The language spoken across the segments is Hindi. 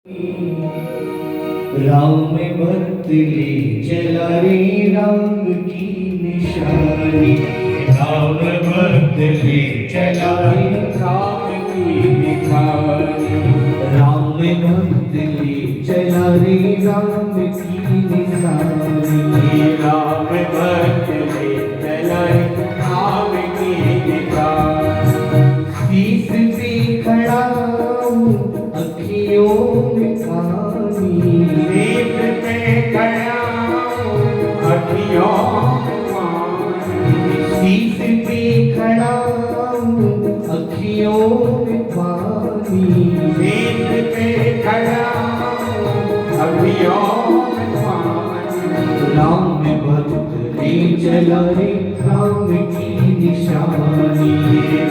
राम बदले चला रे राम की निशानी। राम बदले चला रे राम की निशानी। राम बदले चला रे राम की निशानी। राम बदले चला रे राम की निशानी। शीश पे खड़ा हूँ अखियों में पानी। शीश पे खड़ा हूँ अखियों में पानी। शीश पे खड़ा हूँ अखियों में पानी। शीश पे खड़ा हूँ अखियों में पानी। राम भक्त ले चला रे राम की निशानी।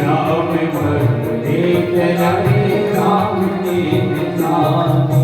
राम भक्त ले चला रे राम की निशानी।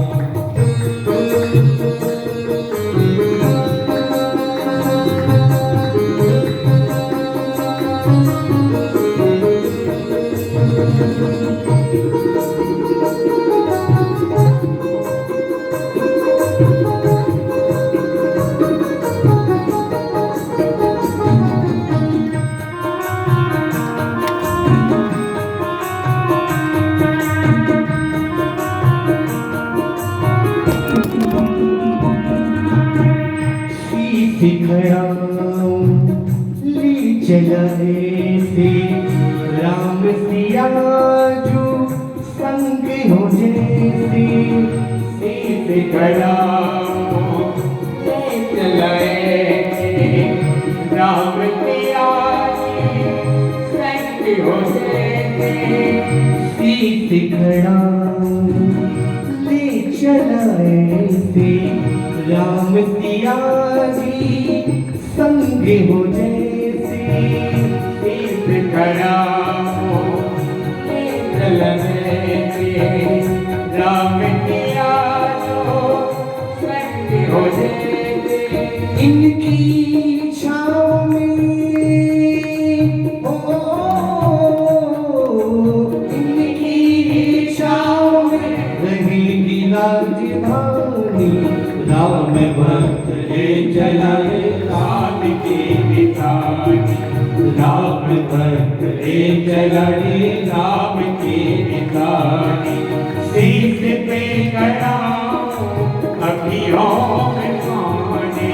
खड़ा ले चला ऐसे राम सिया जो संग हो जैसे। शीश खड़ा हूँ ले चला ऐसे राम सिया संग हो जैसे। शीश खड़ा ले चला ऐसे राम सिया जी संग हो जैसे। शीश खड़ा हूँ ले चला ऐसे राम सिया जो संग हो जैसे। इनकी छाँव में इनकी छाँव में रहेगी राजधानी। राम भक्त ले चला रे राम की निशानी। राम भक्त ले चला रे राम की निशानी। शीश पे खड़ा हूँ अखियों में पानी।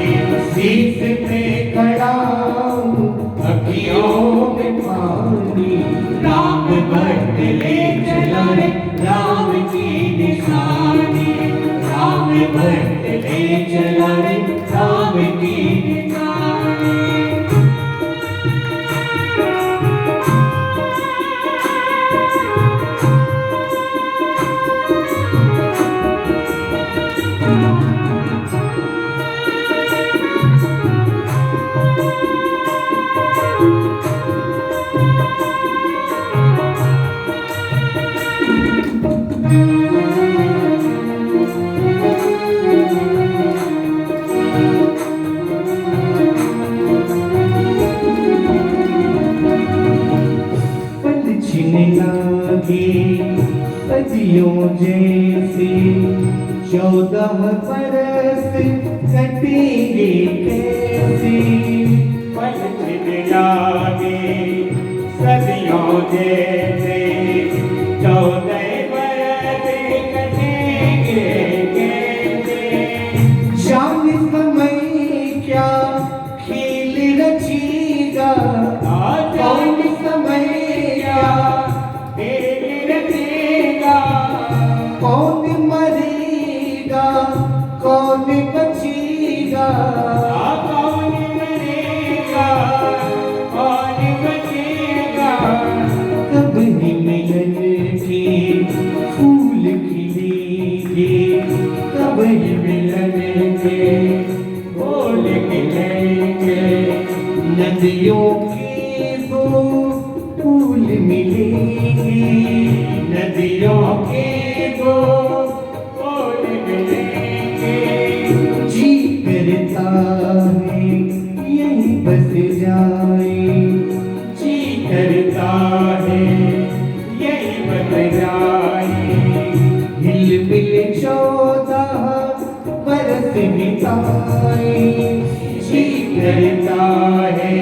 शीश पे खड़ा हूँ अखियों में पानी। राम भक्त ले चला रे राम की निशानी। राम भक्त ले चला रे राम की निशानी। लागे सदियों जैसे 14 बरस कटेंगे कैसे। पलछिन लागे सदियों जैसे 14 बरस कटेंगे कैसे। जान समय क्या खेल रचेगा कौन समय कौन मरेगा कौन बचेगा। कौन मरेगा कौन बचेगा। कब ही मिलन के फूल खिलेंगे। कब ही मिलन के फूल खिलेंगे। नदियों के दो फूल मिलेंगे। नदियों के दो फूल मिलेंगे। जी करता है यहीं बस जाए। जी करता है यही बस जाए। हिल मिल जो बिताए जी करता है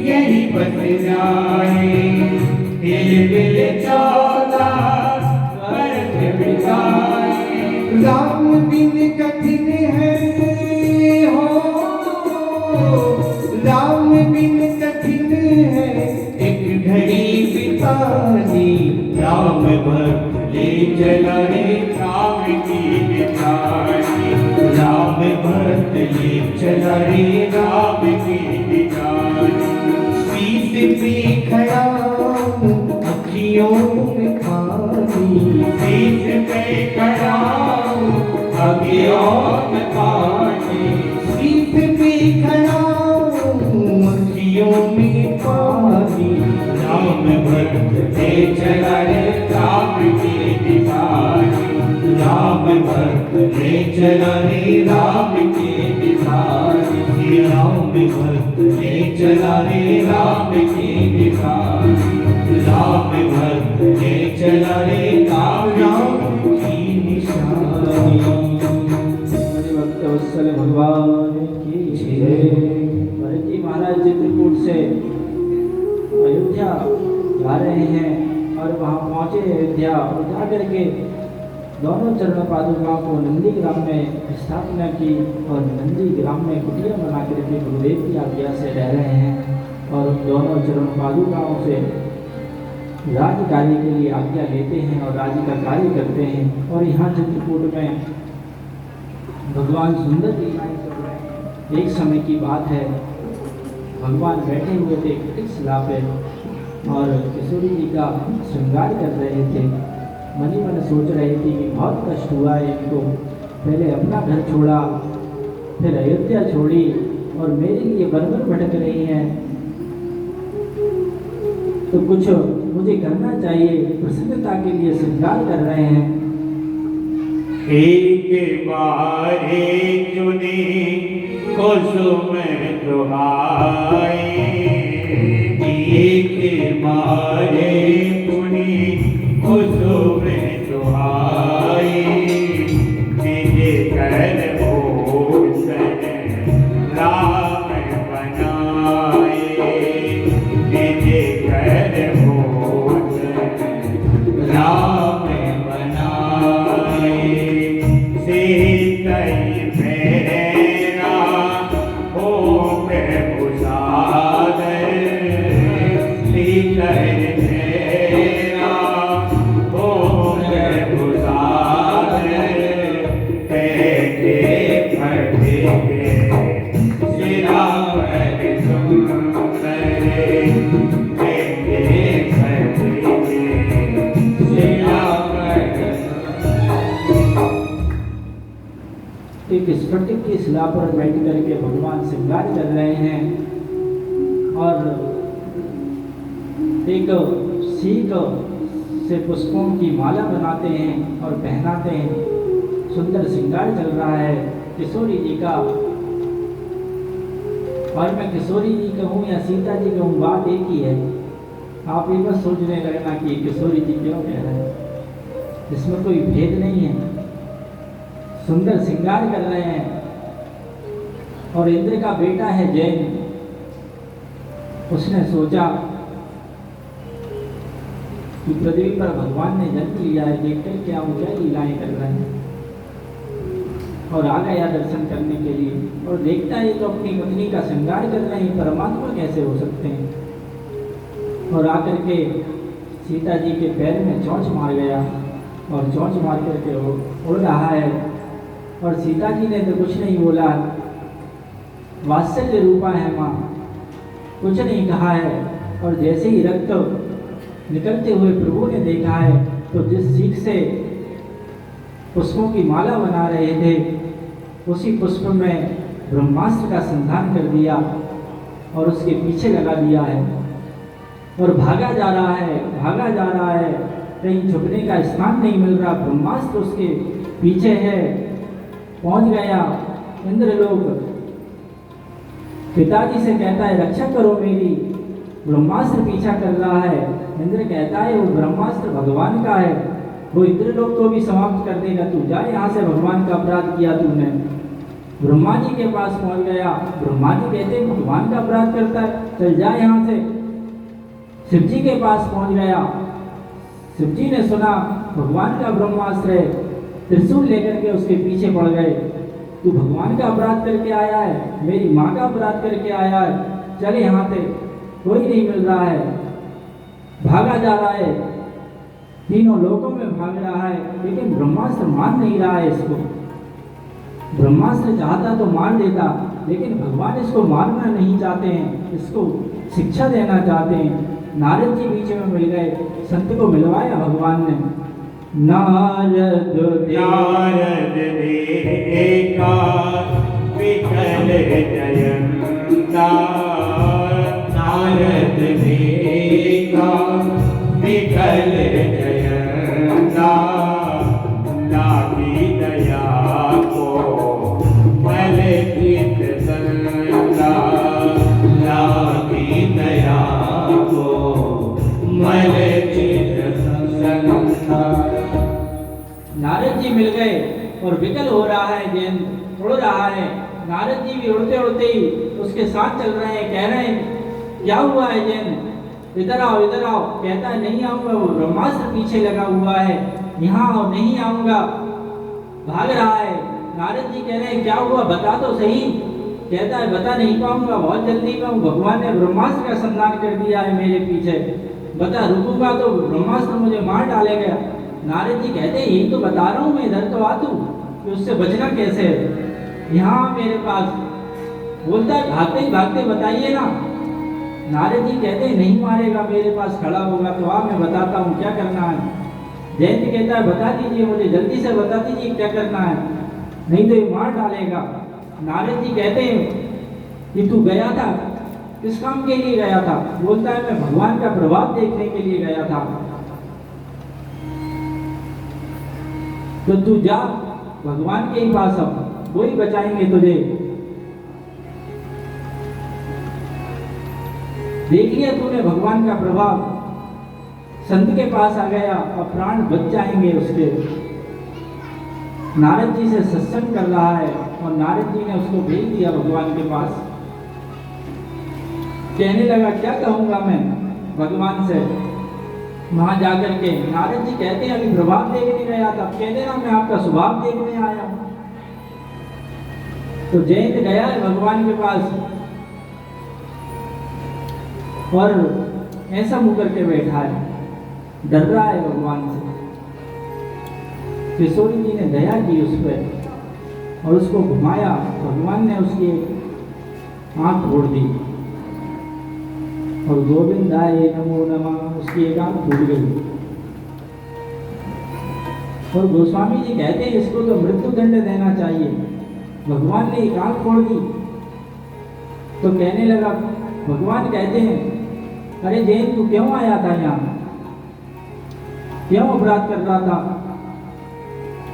यही बस जाए दिल 14 वर्ष बिताए राम बिन कठिन है हो राम बिन कठिन है एक घड़ी बितानी राम भक्त ले चला रे राम की बितानी राम भक्त ले चला रे राम की बितानी शीश पे खड़ा अखियों में पानी शीश पे खड़ा अखियों में पानी शीश पे खड़ा अखियों में पानी राम भक्त ले चला रे राम की बितानी राम भक्त ले चला रे राम की बितानी राम भक्त ले चला रे राम की बितानी राम भक्त ले चला रे राम की निशानी। भक्त वत्सल भगवान की जय। भरत जी महाराज चित्रकूट से अयोध्या जा रहे हैं और वहाँ पहुँचे अयोध्या और जा करके दोनों चरण पादुका को नंदी ग्राम में स्थापना की और नंदी ग्राम में कुटिया बना करके गुरुदेव की आज्ञा से रह रहे हैं और दोनों चरण पादुकाओं से राज्य कार्य के लिए आज्ञा लेते हैं और राज्य का कार्य करते हैं। और यहाँ चित्रकूट में भगवान सुंदर जी एक समय की बात है, भगवान बैठे हुए थे एक शिला पे और किशोरी जी का श्रृंगार कर रहे थे। मनी मन सोच रहे थे कि बहुत कष्ट हुआ है इनको, पहले अपना घर छोड़ा फिर अयोध्या छोड़ी और मेरे लिए बरबर भटक रही हैं, तो कुछ मुझे करना चाहिए। प्रसन्नता के लिए श्रृंगार कर रहे हैं। एक बारे चुनी कुसुम दुहाई एक बारे चुनी कुसुम दुहाई तेरे कर भूषण राम बनाए तेरे कर भूषण राम बनाए सीतई मेरा हो प्रभु सागर सीतई मेरा हो प्रभु सागर कहते फटे सिरा पर सुंदर कहते फटे सिरा एक स्फटिक की शिला पर बैठ करके भगवान श्रृंगार कर रहे हैं और एक सीख से पुष्पों की माला बनाते हैं और पहनाते हैं। सुंदर श्रृंगार चल रहा है किशोरी जी का। और मैं किशोरी जी कहूँ या सीता जी कहूँ, बात एक ही है। आप ये बस सोचने लगना कि किशोरी जी क्यों कह रहे हैं, इसमें कोई भेद नहीं है। सुंदर श्रृंगार कर रहे हैं और इंद्र का बेटा है जैन, उसने सोचा कि पृथ्वी पर भगवान ने जन्म लिया है, देखकर क्या क्या लीलाएं कर रहे हैं, और आ गया दर्शन करने के लिए और देखता है तो अपनी पत्नी का श्रृंगार कर रहे हैं, परमात्मा कैसे हो सकते हैं। और आकर के सीता जी के पैर में चोंच मार गया और चोंच मार करके उड़ रहा है और सीता जी ने तो कुछ नहीं बोला, वात्सल्य रूपा है माँ, कुछ नहीं कहा है। और जैसे ही रक्त निकलते हुए प्रभु ने देखा है तो जिस सीख से पुष्पों की माला बना रहे थे उसी पुष्प में ब्रह्मास्त्र का संधान कर दिया और उसके पीछे लगा दिया है और भागा जा रहा है, भागा जा रहा है, कहीं छुपने का स्थान नहीं मिल रहा। ब्रह्मास्त्र उसके पीछे है, पहुंच गया इंद्रलोक। पिताजी से कहता है रक्षा करो मेरी, ब्रह्मास्त्र पीछा कर रहा है। इंद्र कहता है वो ब्रह्मास्त्र भगवान का है, वो इंद्रलोक को भी समाप्त कर देगा, तू जा यहाँ से, भगवान का अपराध किया तूने। ब्रह्मा जी के पास पहुंच गया। ब्रह्मा जी कहते हैं भगवान का अपराध करता है, चल जा यहाँ से। शिव जी के पास पहुंच गया। शिव जी ने सुना भगवान का ब्रह्मास्त्र है, त्रिशूल लेकर के उसके पीछे पड़ गए। तू भगवान का अपराध करके आया है, मेरी माँ का अपराध करके आया है, चल यहाँ से, कोई नहीं मिल रहा है। भागा जा रहा है, तीनों लोकों में भाग रहा है, लेकिन ब्रह्मास्त्र मार नहीं रहा है इसको। ब्रह्मास्त्र चाहता तो मार देता, लेकिन भगवान इसको मारना नहीं चाहते हैं, इसको शिक्षा देना चाहते हैं। नारद जी बीच में मिल गए, संत को मिलवाया भगवान ने। नारद नारद एका विकल जयंता, नारद एका विकल जयंता, लागी दया को बल चित संता, लागी दया को मल चित संता। नारद जी मिल गए और विकल हो रहा है, जयंत उड़ रहा है। नारद जी भी उड़ते उड़ते ही उसके साथ चल रहे हैं, कह रहे हैं क्या हुआ है जयंत, इधर आओ इधर आओ। कहता है नहीं आऊंगा, वो ब्रह्मास्त्र पीछे लगा हुआ है, यहाँ आओ, नहीं आऊंगा। भाग रहा है। नारद जी कह रहे हैं क्या हुआ, बता तो सही। कहता है बता नहीं पाऊंगा, बहुत जल्दी कहूँ, भगवान ने ब्रह्मास्त्र का संधान कर दिया है मेरे पीछे, बता रुकूंगा तो ब्रह्मास्त्र मुझे मार डालेगा। नारद जी कहते हैं यही तो बता रहा हूँ मैं, इधर तो आ तू, कि उससे बचना कैसे है, यहाँ मेरे पास। बोलता है भागते ही भागते बताइए ना। नारद जी कहते हैं नहीं मारेगा, मेरे पास खड़ा होगा तो आ, मैं बताता हूँ क्या करना है। जयंत कहता है बता दीजिए मुझे, जल्दी से बता दीजिए क्या करना है, नहीं तो ये मार डालेगा। नारद जी कहते हैं कि तू गया था, किस काम के लिए गया था। बोलता है मैं भगवान का प्रभाव देखने के लिए गया था। तो तू जा भगवान के ही पास, अब वही बचाएंगे तुझे। देख लिया तूने भगवान का प्रभाव, संत के पास आ गया, अब प्राण बच जाएंगे उसके। नारद जी से सत्संग कर रहा है और नारद जी ने उसको भेज दिया भगवान के पास। कहने लगा क्या कहूंगा मैं भगवान से वहां जाकर के। नारद जी कहते हैं अभी प्रभाव देखने गया था, कह देना मैं आपका स्वभाव देखने आया हूं। तो जयंत गया है भगवान के पास और ऐसा मुंह करके बैठा है, डर रहा है भगवान से। किशोरी जी ने दया की उस पर और उसको घुमाया, भगवान ने उसकी आंख फोड़ दी और गोविंदाय नमो नमः, उसकी एक आंख फूट गई। और गोस्वामी जी कहते हैं इसको तो मृत्यु दंड देना चाहिए, भगवान ने एक आंख फोड़ दी। तो कहने लगा, भगवान कहते हैं अरे जैन तू क्यों आया था यहाँ, क्यों अपराध कर रहा था।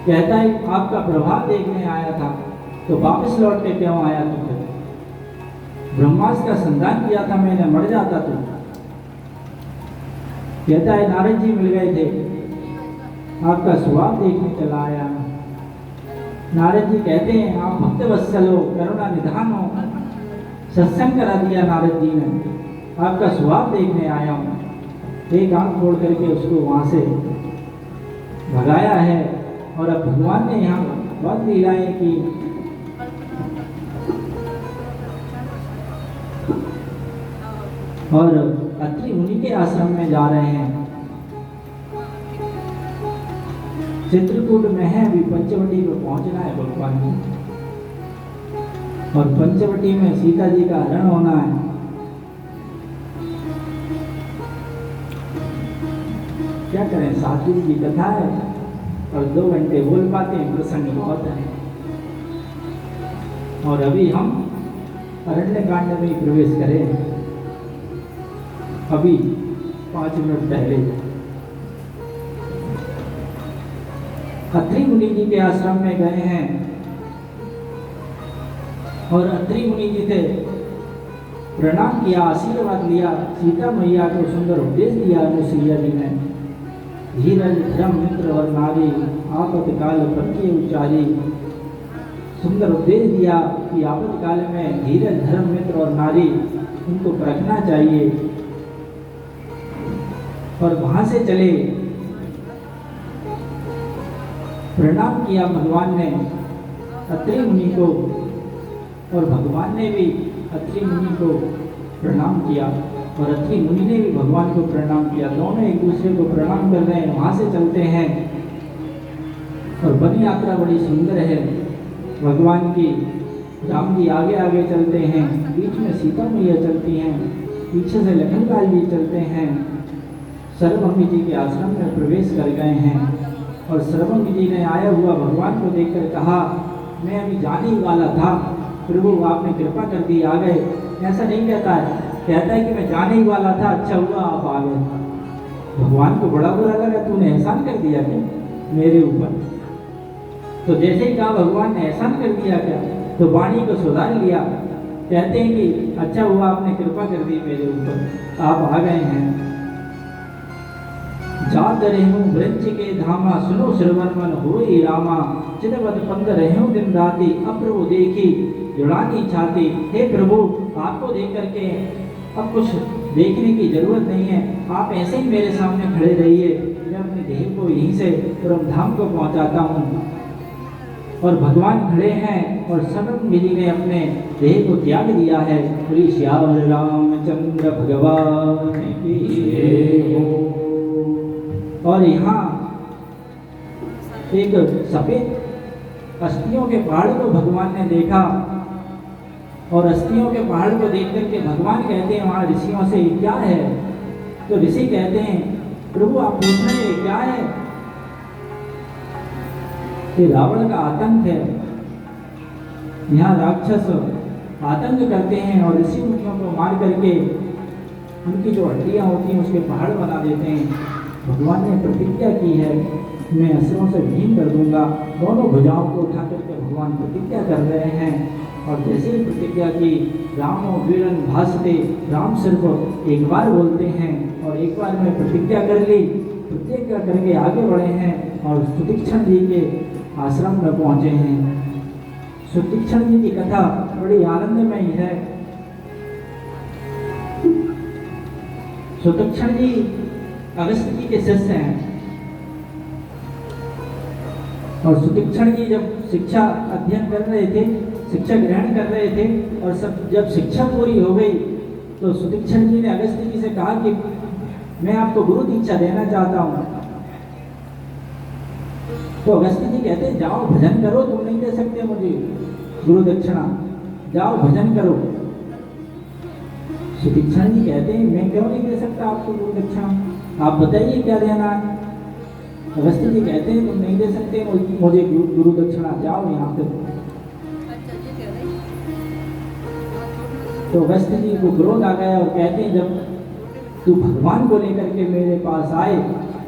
कहता है आपका प्रभाव देखने आया था, तो वापस लौट के क्यों आया तू फिर, ब्रह्मास्त्र का संधान किया था मैंने, मर जाता तू। कहता है नारद जी मिल गए थे, आपका स्वभाव देखने चला आया। नारद जी कहते हैं आप भक्त वत्सल हो, करुणा निधान हो, सत्संग करा दिया नारद जी ने, आपका स्वभाव देखने आया हूँ। एक आंख छोड़ करके उसको वहाँ से भगाया है। और अब भगवान ने यहाँ बहुत लीलाएं की। और अत्रि मुनि के आश्रम में जा रहे हैं। चित्रकूट में है, अभी पंचवटी पे पहुंचना है भगवान जी, और पंचवटी में सीता जी का हरण होना है। क्या करें, 7 दिन की कथा है और 2 घंटे बोल पाते हैं, प्रसंग बहुत है। और अभी हम अरण्य कांड में प्रवेश करें, अभी 5 मिनट पहले अत्रि मुनि जी के आश्रम में गए हैं। और अत्रि मुनि जी थे, प्रणाम किया, आशीर्वाद लिया, सीता मैया को सुंदर उपदेश दिया अनुसुईया जी ने। धीरज धर्म मित्र और नारी, आपत काल प्रत्यय उच्चारी, सुंदर उपदेश दिया कि आपातकाल में धीरज, धर्म, मित्र और नारी उनको परखना चाहिए। और वहां से चले, प्रणाम किया भगवान ने अत्रि मुनि को, और भगवान ने भी अत्रि मुनि को प्रणाम किया, और अत्रि मुनि ने भी भगवान को प्रणाम किया। दोनों एक दूसरे को प्रणाम कर रहे हैं। वहां से चलते हैं और वन यात्रा बड़ी सुंदर है भगवान की। राम जी आगे आगे चलते हैं, बीच में सीता मैया चलती हैं, पीछे से लखनलाल जी चलते हैं। सर्वभंगी जी के आश्रम में प्रवेश कर गए हैं, और सर्वभंगी जी ने आया हुआ भगवान को देखकर कहा, मैं अभी जाने ही वाला था, प्रभु आपने कृपा कर दी, आ गए। ऐसा नहीं कहता है, कहता है कि मैं जाने ही वाला था, अच्छा हुआ आप आ गए। भगवान को बड़ा बुरा लगा, तूने एहसान कर दिया क्या मेरे ऊपर? तो जैसे ही कहा भगवान ने एहसान कर दिया क्या, तो वाणी को सुधार लिया। कहते हैं कि अच्छा हुआ आपने कृपा कर दी मेरे ऊपर, आप आ गए हैं। जात रहूं ब्रज के धामा, सुनो श्रवण मन होई रामा। चितवत पंद रहूं दिन राति, अब प्रभु देखी जुड़ानी छाती। हे प्रभु, आपको देख करके अब कुछ देखने की जरूरत नहीं है, आप ऐसे ही मेरे सामने खड़े रहिए, मैं अपने देह को यहीं से परम धाम को पहुंचाता हूँ। और भगवान खड़े हैं, और सर्वभंगी ने अपने देह को त्याग दिया है। श्री श्याम रामचंद्र भगवान की जय हो। और यहाँ एक सफेद अस्थियों के पहाड़ को भगवान ने देखा, और अस्थियों के पहाड़ को देख करके भगवान कहते हैं वहाँ ऋषियों से, क्या है? तो ऋषि कहते हैं, प्रभु आप पूछ रहे हैं क्या है? कि रावण का आतंक है। यहाँ राक्षस आतंक करते हैं और ऋषि मुनियों को मार करके उनकी जो हड्डियाँ होती हैं उसके पहाड़ बना देते हैं। भगवान ने प्रतिज्ञा की है, मैं असुरों से भीम कर दूंगा। दोनों भुजाओं को उठा करके भगवान प्रतिज्ञा कर रहे हैं, और जैसे ही प्रतिज्ञा की, रामो वीरन भासते, राम सिर्फ एक बार बोलते हैं, और एक बार में प्रतिज्ञा कर ली। प्रतिज्ञा करके आगे बढ़े हैं और सुतीक्षण जी के आश्रम में पहुँचे हैं। सुतीक्षण जी की कथा बड़ी आनंदमयी है। सुतीक्षण जी अगस्त जी के शिष्य हैं, और सुतीक्षण जी जब शिक्षा अध्ययन कर रहे थे, शिक्षा ग्रहण कर रहे थे, और सब जब शिक्षा पूरी हो गई तो सुतीक्षण जी ने अगस्त जी से कहा कि मैं आपको गुरु दीक्षा देना चाहता हूँ। तो अगस्त जी कहते हैं, जाओ भजन करो, तुम नहीं दे सकते मुझे गुरु दक्षिणा, जाओ भजन करो। सुतीक्षण जी कहते हैं, मैं क्यों नहीं दे सकता आपको गुरु दक्षिणा, आप बताइए क्या देना है। अगस्त जी कहते हैं, तुम नहीं दे सकते मुझे गुरु दक्षिणा, जाओ यहाँ पे। तो अगस्त जी को क्रोध आ गया और कहते हैं, जब तू भगवान को लेकर के मेरे पास आए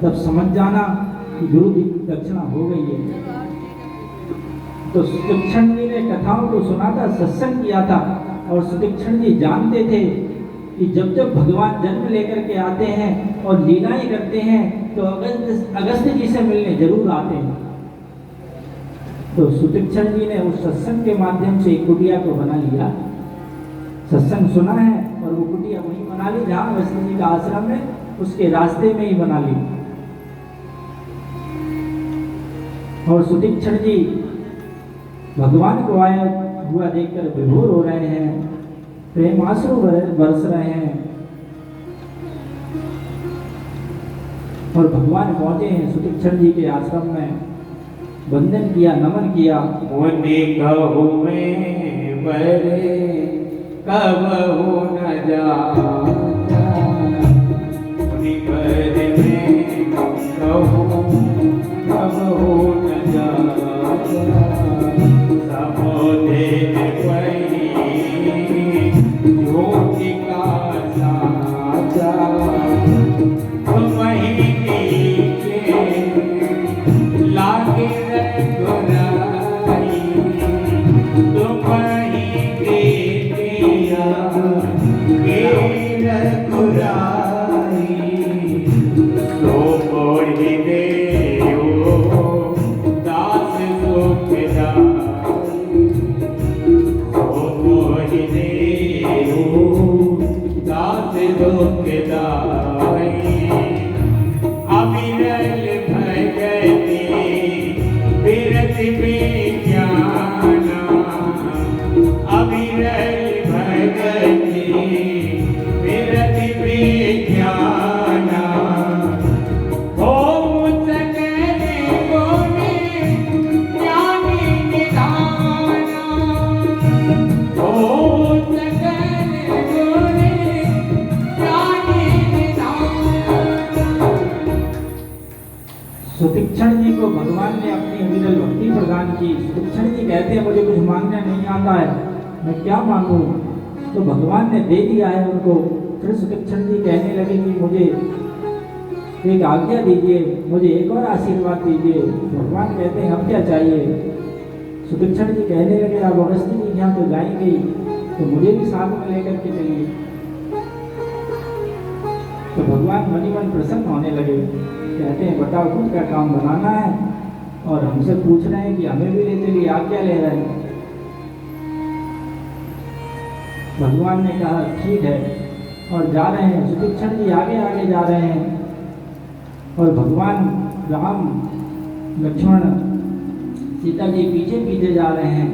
तब समझ जाना कि गुरु दक्षिणा हो गई है। तो सुतीक्षण जी ने कथाओं को सुना था, सत्संग किया था, और सुतीक्षण जी जानते थे कि जब जब भगवान जन्म लेकर के आते हैं और लीलाएं करते हैं तो अगस्त जी से मिलने जरूर आते हैं। तो सुतीक्षण जी ने उस सत्संग के माध्यम से एक कुटिया को बना लिया। सत्संग सुना है और वो कुटिया वहीं बना ली जहाँ अगस्त जी का आश्रम है, उसके रास्ते में ही बना ली। और सुतीक्षण जी भगवान को आया हुआ देखकर विभोर हो रहे हैं, प्रेमाश्रु बरस रहे हैं। और भगवान पहुंचे हैं सुतीक्षण जी के आश्रम में, वंदन किया, नमन किया। मुनि कहु में बरे कबहु न जाता, मुनि बरे में कहु कबहु न जाता। सबोधे पई ज्योति का साचा, वहीं नीचे लागे रघुराई, तुम ही बेटिया के रघुराई। सो मोहि देओ दास विज्ञाना अविरल भगति विरत विज्ञाना ओम सकल गुण ज्ञानी निधाना ओम सकल गुण ज्ञानी निधाना। सुतीक्षण जी को भगवान ने अपनी अविरल भक्ति प्रदान की। सुतीक्षण जी कहते हैं मुझे कुछ मांगना नहीं आता है, मैं क्या मांगू? तो भगवान ने दे दिया है उनको। फिर सुतीक्षण जी कहने लगे कि मुझे एक आज्ञा दीजिए, मुझे एक और आशीर्वाद दीजिए। भगवान कहते हैं अब क्या चाहिए? सुतीक्षण जी कहने लगे आप अगस्त जी के यहाँ तो जाएंगे ही, तो मुझे भी साथ में लेकर के चलिए। तो भगवान मन ही मन प्रसन्न होने लगे। कहते हैं बताओ खुद का काम बनाना है और हमसे पूछ रहे हैं कि हमें भी ले चलिए, आप क्या ले रहे हैं? भगवान ने कहा ठीक है, और जा रहे हैं। सुतीक्षण जी आगे आगे जा रहे हैं और भगवान राम लक्ष्मण सीता जी पीछे पीछे जा रहे हैं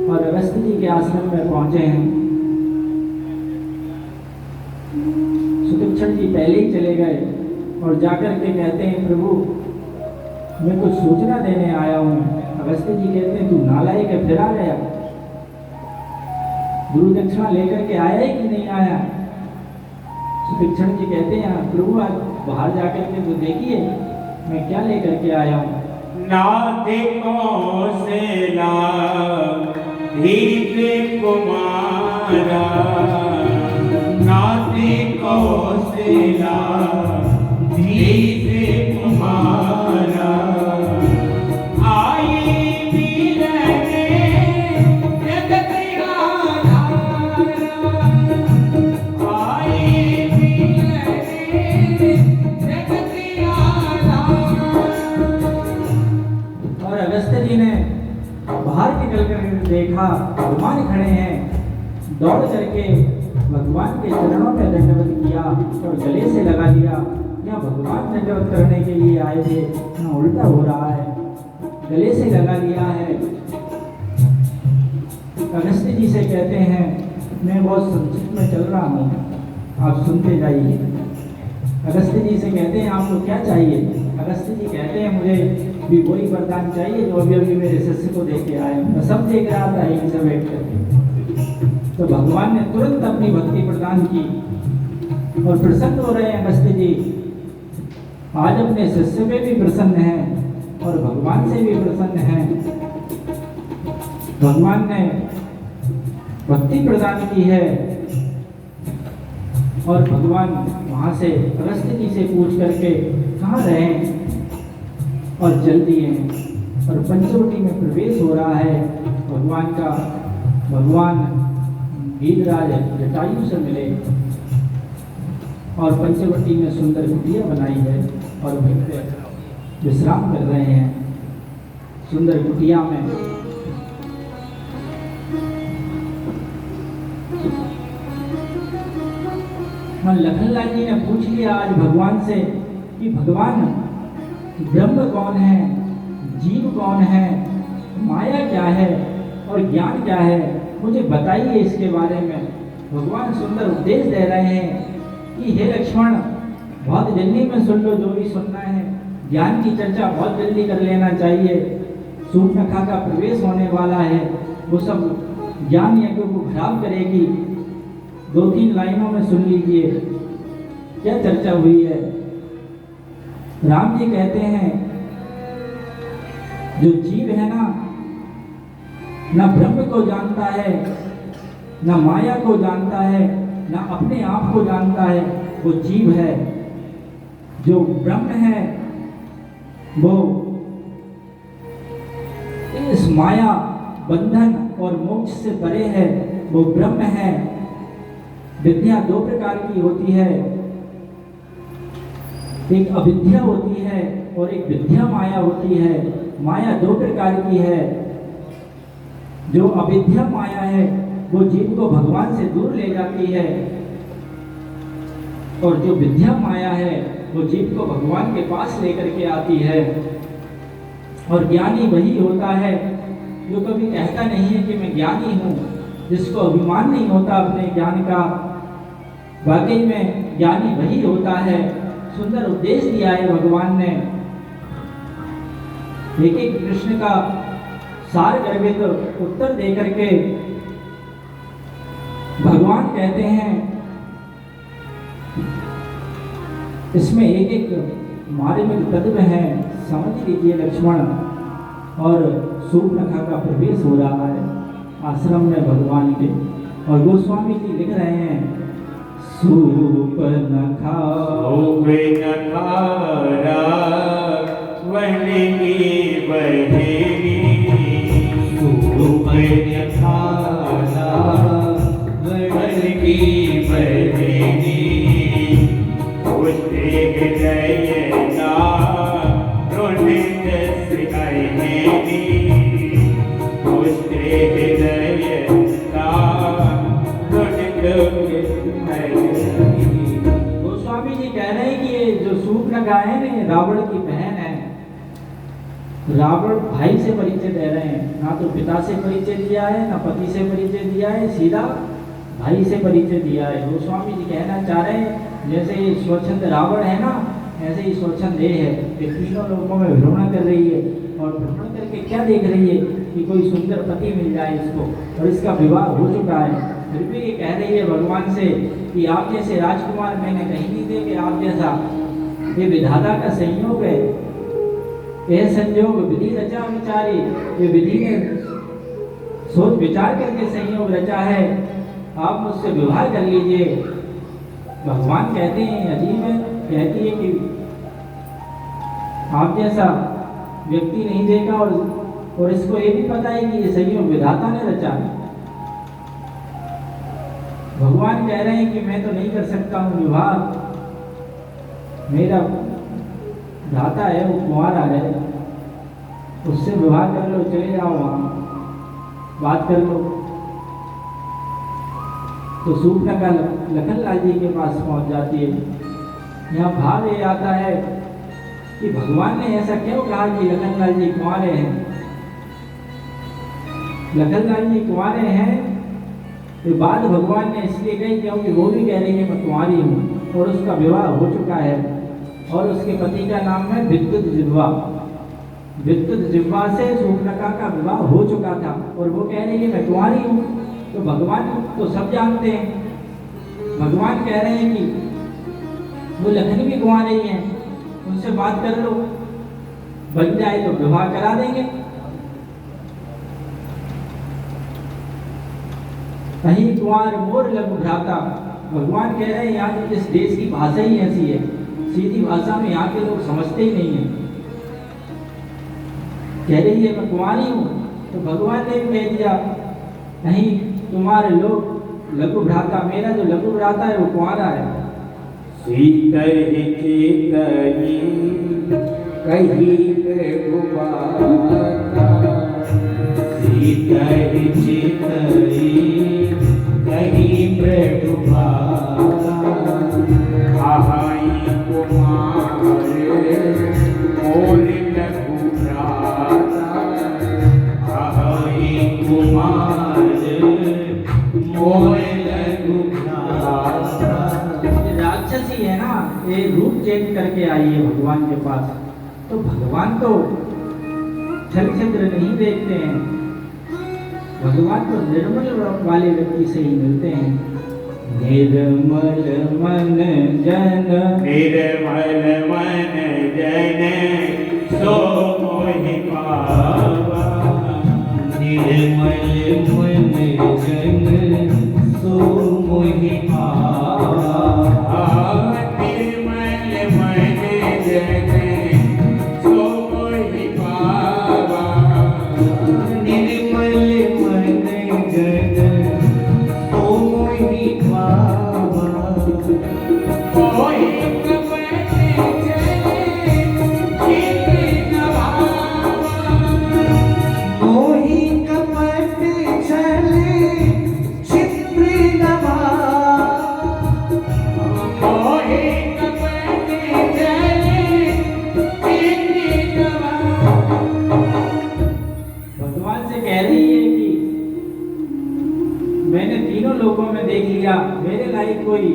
और अगस्त जी के आश्रम में पहुंचे हैं। सुतीक्षण जी पहले ही चले गए और जाकर के कहते हैं प्रभु मैं कुछ सूचना देने आया हूँ। अगस्त जी कहते हैं तू नालायक है, फिर आ गया, गुरु दक्षिणा लेकर के आया ही कि नहीं आया? सुतीक्षण जी कहते हैं प्रभु आज बाहर जाकर के तो देखिए मैं क्या लेकर के आया हूँ। नादिकों से धीर कुमारा नादिकों से धीर कुमारा आई वीरने जगत आधारा आई वीरने जगत आधारा। और अगस्त जी ने बाहर निकल कर देखा भगवान खड़े हैं, दौड़ करके भगवान के चरणों में दंडवत किया और गले से लगा लिया। क्या भगवान दंडवत करने के लिए आए थे, ना उल्टा हो रहा है, गले से लगा लिया है। अगस्त जी से कहते हैं मैं बहुत संचित में चल रहा हूँ, आप सुनते जाइए। अगस्त जी से कहते हैं आपको क्या चाहिए? अगस्त जी कहते हैं मुझे भी वही वरदान चाहिए जो अभी अभी मेरे शिष्य को दे के आए, मैं सब देख रहा था एक से बैठ करके। तो भगवान ने तुरंत अपनी भक्ति प्रदान की और प्रसन्न हो रहे हैं अगस्त जी। आज अपने शिष्य में भी प्रसन्न हैं और भगवान से भी प्रसन्न हैं। भगवान ने भक्ति प्रदान की है और भगवान वहां से अगस्त जी से पूछ करके कहाँ रहे और चल दिए हैं और पंचवटी में प्रवेश हो रहा है भगवान का। भगवान गीधराज जटायु से मिले और पंचवटी में सुंदर कुटिया बनाई है और भक्त विश्राम कर रहे हैं सुंदर कुटिया में। लखनलाल जी ने पूछ लिया आज भगवान से कि भगवान ब्रह्म कौन है, जीव कौन है, माया क्या है और ज्ञान क्या है, मुझे बताइए इसके बारे में। भगवान सुंदर उपदेश दे रहे हैं कि हे लक्ष्मण बहुत जल्दी में सुन लो जो भी सुनना है, ज्ञान की चर्चा बहुत जल्दी कर लेना चाहिए। सूर्पनखा का प्रवेश होने वाला है, वो सब ज्ञान यज्ञ को खराब करेगी। 2-3 लाइनों में सुन लीजिए क्या चर्चा हुई है। राम जी कहते हैं जो जीव है ना ब्रह्म को जानता है, ना माया को जानता है, ना अपने आप को जानता है, वो जीव है। जो ब्रह्म है वो इस माया बंधन और मोक्ष से परे है, वो ब्रह्म है। विद्या 2 प्रकार की होती है, एक अविद्या होती है और एक विद्या माया होती है। माया 2 प्रकार की है। जो अविद्या माया है वो जीव को भगवान से दूर ले जाती है और जो विद्या माया है वो जीव को भगवान के पास लेकर के आती है। और ज्ञानी वही होता है जो कभी कहता नहीं है कि मैं ज्ञानी हूँ, जिसको अभिमान नहीं होता अपने ज्ञान का। वाकई में ज्ञानी वही होता है। सुंदर उपदेश दिया है भगवान ने। एक एक कृष्ण का सार गर्भित उत्तर दे करके भगवान कहते हैं, इसमें एक एक मार्मिक तत्व है, समझ लीजिए लक्ष्मण। और सूर्पनखा का प्रवेश हो रहा है आश्रम में भगवान के, और गोस्वामी जी लिख रहे हैं, सूर्पनखा वन की बहेली, सूर्पनखा वन की बहेली, उसके हृदय का रोनित सिकाएगी, उसके हृदय का रोनित सिकाएगी। गोस्वामी जी कह रहे हैं कि ये जो सूर्पनखा है ना, ये रावण की बहन है। रावण भाई से परिचय दे रहे हैं, ना तो पिता से परिचय दिया है, ना पति से परिचय दिया है, सीधा भाई से परिचय दिया है। गोस्वामी जी कहना चाह रहे हैं, जैसे ये स्वच्छंद रावण है ना, ऐसे ही स्वच्छंद ये है कि तीनों लोगों में भ्रमण कर रही है, और भ्रमण करके क्या देख रही है कि कोई सुंदर पति मिल जाए इसको, और इसका विवाह हो चुका है। फिर भी ये कह रही है भगवान से कि आप जैसे राजकुमार मैंने कहीं नहीं देखे, आप जैसा। ये विधाता का संयोग है, यह संयोग विधि रचा विचारी, ये विधि ने सोच विचार करके संयोग रचा है, आप मुझसे विवाह कर लीजिए। भगवान कहते हैं, अजीब है, कहती है कि आप जैसा व्यक्ति नहीं देखा, और इसको ये भी पता है कि ये संयोग विधाता ने रचा है। भगवान कह रहे हैं कि मैं तो नहीं कर सकता हूँ विवाह, मेरा भ्राता है वो कुंवारा है, उससे विवाह कर लो, चले जाओ वहाँ बात कर लो। तो सूर्पनखा लखनलाल जी के पास पहुंच जाती है। यहाँ भाव ये आता है कि भगवान ने ऐसा क्यों कहा कि लखनलाल जी कुंवारे हैं। लखनलाल जी कुंवारे हैं, तो बात भगवान ने इसलिए कही क्योंकि वो भी कह रही है मैं कुंवारी हूँ, और उसका विवाह हो चुका है, और उसके पति का नाम है विद्युत जिह्वा। विद्युत जिह्वा से सूर्पनखा का विवाह हो चुका था, और वो कह रही है मैं कुंवारी हूँ। तो भगवान तो सब जानते हैं। भगवान कह रहे हैं कि वो लखन भी कुंवारी हैं, उनसे बात कर लो, बन जाए तो विवाह करा देंगे। कहीं कुंवर मोर लघु भ्राता। भगवान कह रहे हैं यहाँ इस देश की भाषा ही ऐसी है, सीधी भाषा में यहाँ के लोग समझते ही नहीं है। कह रही है मैं कुंवारी हूँ, तो भगवान ने भी कह दिया नहीं, तुम्हारे लोग लघु भ्राता, मेरा जो लघु भ्राता है वो कुंवारा है। शीतल चेतई कहीं प्रभुवाता, शीतल चेतई कहीं प्रभुवाता, आहाई कुमार मोर लघु भ्राता, आहाई कुमार मोर लघु भ्राता। राक्षसी है ना, ये रूप चेंज करके आई है भगवान के पास। तो भगवान तो छल छिद्र नहीं देखते हैं, भगवान तो निर्मल वाले व्यक्ति से ही मिलते हैं। निर्मल मन जन, निर्मल मन जन सो मोहि पावा, निर्मल मन जन सो मोहि पावा, निर्मल मन जन सो मोहि पावा, निर्मल मन जन सो मोहि पावा। कोई मेरे लायक कोई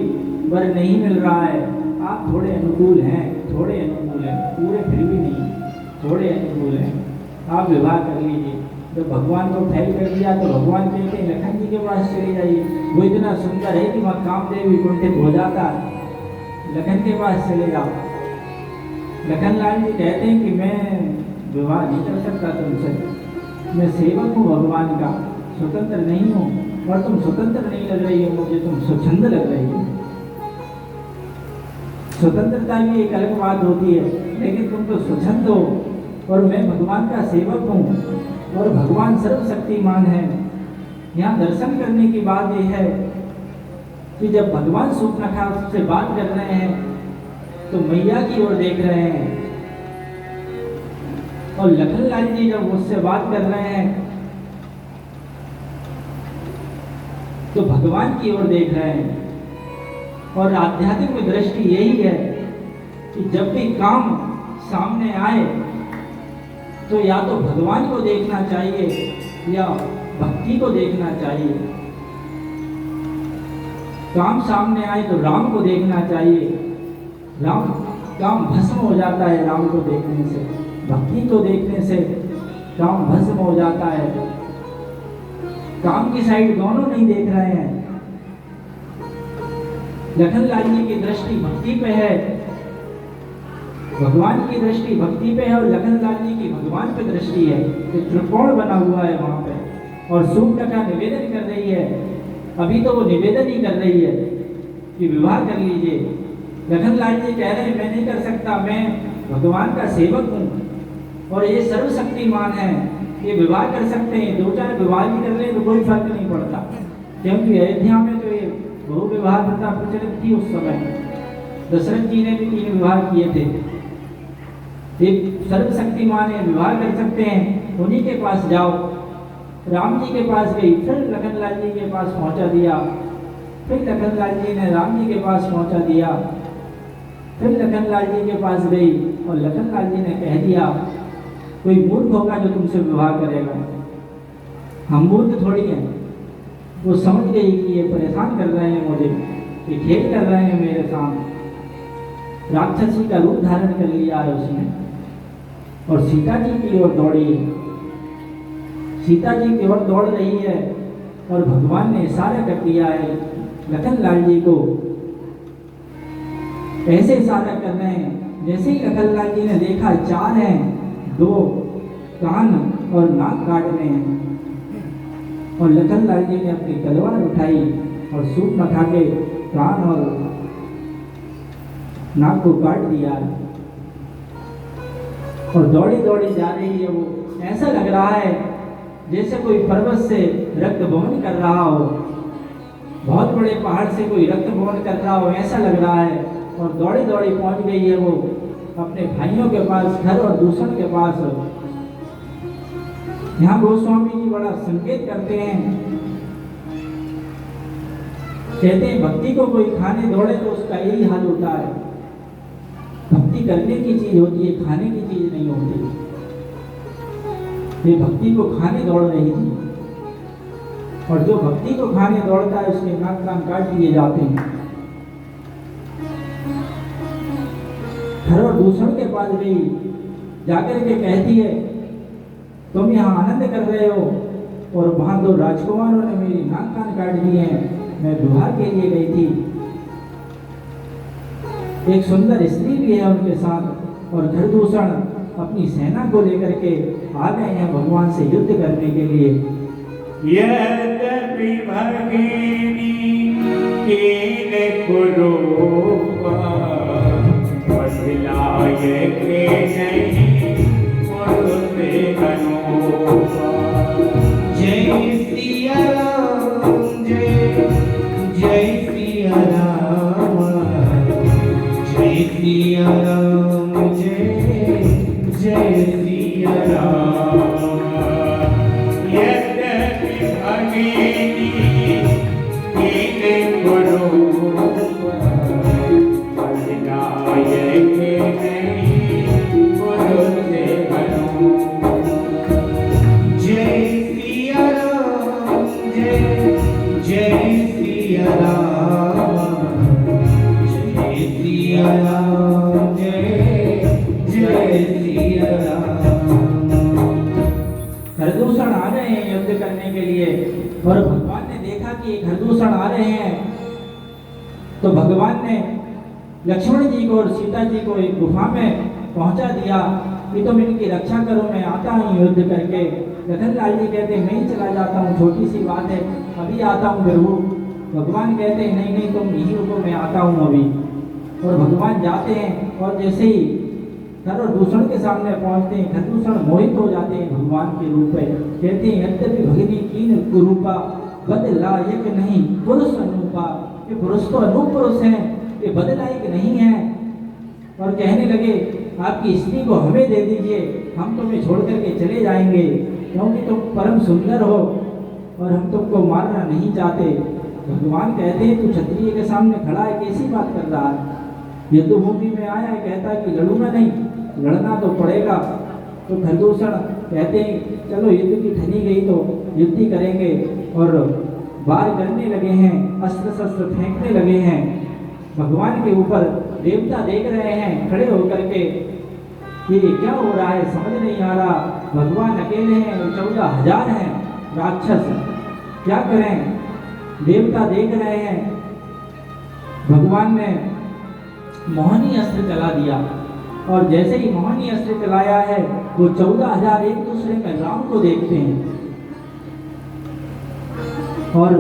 वर नहीं मिल रहा है, आप थोड़े अनुकूल हैं, थोड़े अनुकूल हैं, पूरे फिर भी नहीं, थोड़े अनुकूल हैं, आप विवाह कर लीजिए। जब भगवान को फेल कर दिया तो भगवान कहते हैं लखन जी के पास चले जाइए, वो इतना सुंदर है कि वहाँ कामदेव भी कुंठित हो जाता है, लखन के पास चले जाओ। लखन लाल जी कहते हैं कि मैं विवाह नहीं कर सकता तुमसे, मैं सेवक हूँ भगवान का, स्वतंत्र नहीं हूँ, और तुम स्वतंत्र नहीं लग रही हो मुझे, तुम स्वच्छंद लग रही हो। स्वतंत्रता भी एक अलग बात होती है, लेकिन तुम तो स्वच्छंद हो, और मैं भगवान का सेवक हूँ, और भगवान सर्वशक्तिमान है। यहाँ दर्शन करने की बात यह है कि जब भगवान सूर्पनखा से बात कर रहे हैं तो मैया की ओर देख रहे हैं, और लखन लाल जी जब उससे बात कर रहे हैं तो भगवान की ओर देख रहे हैं। और आध्यात्मिक दृष्टि यही है कि जब भी काम सामने आए तो या तो भगवान को देखना चाहिए या भक्ति को देखना चाहिए। काम सामने आए तो राम को देखना चाहिए, राम काम भस्म हो जाता है राम को देखने से, भक्ति को देखने से काम भस्म हो जाता है। काम की साइड दोनों नहीं देख रहे हैं। लखन लाल जी की दृष्टि भक्ति पे है, भगवान की दृष्टि भक्ति पे है, और लखन लाल जी की भगवान पे दृष्टि है। एक त्रिकोण बना हुआ है वहां पे, और सूर्पनखा निवेदन कर रही है। अभी तो वो निवेदन ही कर रही है कि विवाह कर लीजिए। लखन लाल जी कह रहे हैं मैं नहीं कर सकता, मैं भगवान का सेवक हूँ और ये सर्वशक्तिमान है, ये विवाह कर सकते हैं, 2-4 विवाह भी कर ले तो कोई फर्क नहीं पड़ता, क्योंकि अयोध्या में तो ये बहु विवाह प्रथा प्रचलित थी उस समय। दशरथ जी ने भी 3 विवाह किए थे। एक सर्वशक्तिमान है, विवाह कर सकते हैं, उन्हीं के पास जाओ। राम जी के पास गई, फिर लखन लाल जी के पास पहुंचा दिया, फिर लखन लाल जी ने राम जी के पास पहुंचा दिया, फिर लखन लाल जी के पास गई और लखन लाल जी ने कह दिया कोई मूर्ख होगा जो तुमसे विवाह करेगा, हम मूर्ख थोड़ी हैं। वो समझ गई कि ये परेशान कर रहे हैं मुझे, ये खेल कर रहे हैं मेरे साथ। राक्षसी का रूप धारण कर लिया है उसने, और सीता जी की ओर दौड़ी है, सीता जी की ओर दौड़ रही है, और भगवान ने इशारा कर दिया है लखन लाल जी को, ऐसे इशारा कर रहे हैं जैसे ही लखन लाल जी ने देखा 4 हैं, 2 कान और नाक काटने हैं, और लखन लाल जी ने अपनी तलवार उठाई और सूर्पनखा के कान और नाक को काट दिया, और दौड़ी दौड़ी जा रही है। वो ऐसा लग रहा है जैसे कोई पर्वत से रक्त बहन कर रहा हो, बहुत बड़े पहाड़ से कोई रक्त बहन कर रहा हो, ऐसा लग रहा है। और दौड़ी दौड़ी पहुंच गई है वो अपने भाइयों के पास, घर और दूषण के पास। यहाँ गोस्वामी जी बड़ा संकेत करते हैं, कहते हैं भक्ति को कोई खाने दौड़े तो उसका यही हाल होता है। भक्ति करने की चीज होती है, खाने की चीज नहीं होती। ये भक्ति को खाने दौड़ रही थी, और जो भक्ति को खाने दौड़ता है उसके नाक कान काट दिए जाते हैं। घर और दूषण के पास गई, जाकर के कहती है तुम यहाँ आनंद कर रहे हो, और वहां 2 राजकुमारों ने मेरी नाक कान काट दिए हैं, मैं विवाह के लिए गई थी। एक सुंदर स्त्री भी है उनके साथ, और घर दूषण अपनी सेना को लेकर के आ गए हैं भगवान से युद्ध करने के लिए। यद्यपि भगिनी कीन कुरूपा, बदलाए के नहीं मुझसे अनूपा। जय सिया राम, जय सिया राम, जय सिया राम, जय सिया राम। यद्यपि भगिनी कीन कुरूपा, बदलाए के नहीं के लिए। और भगवान ने देखा कि खरदूषण आ रहे हैं, तो भगवान ने लक्ष्मण जी को और सीता जी को एक गुफा में पहुंचा दिया कि तुम इनकी रक्षा करो, मैं आता हूँ युद्ध करके। लखनलाल जी कहते मैं ही चला जाता हूँ, छोटी सी बात है, अभी आता हूँ प्रभु। भगवान कहते हैं नहीं नहीं तुम यहीं रुको, मैं आता हूँ अभी। और भगवान जाते हैं और जैसे ही खरदूषण के सामने पहुंचते हैं, खरदूषण मोहित हो जाते हैं भगवान के रूप में। कहते हैं यद्यपि भगिनी कीन कुरूपा बदलायक नहीं पुरुष अनुपा, ये पुरुष तो अनूप पुरुष हैं, ये बदलायक नहीं है। और कहने लगे आपकी स्त्री को हमें दे दीजिए, हम तुम्हें छोड़ करके चले जाएंगे, क्योंकि तुम परम सुंदर हो और हम तुमको मारना नहीं चाहते। भगवान कहते हैं तू क्षत्रिय के सामने खड़ा है, कैसी बात कर रहा है? युद्धभूमि में आया है, कहता है कि लड़ूंगा नहीं, लड़ना तो पड़ेगा। तो खरदूषण कहते हैं चलो युद्ध की ठनी गई तो युद्ध ही करेंगे, और वार करने लगे हैं, अस्त्र शस्त्र फेंकने लगे हैं भगवान के ऊपर। देवता देख रहे हैं खड़े होकर के कि क्या हो रहा है, समझ नहीं आ रहा। भगवान अकेले हैं, 14,000 हैं राक्षस, क्या करें? देवता देख रहे हैं। भगवान ने मोहनी अस्त्र चला दिया, और जैसे ही मोहनी अस्त्र चलाया है वो 14,000 एक दूसरे में राम को देखते हैं और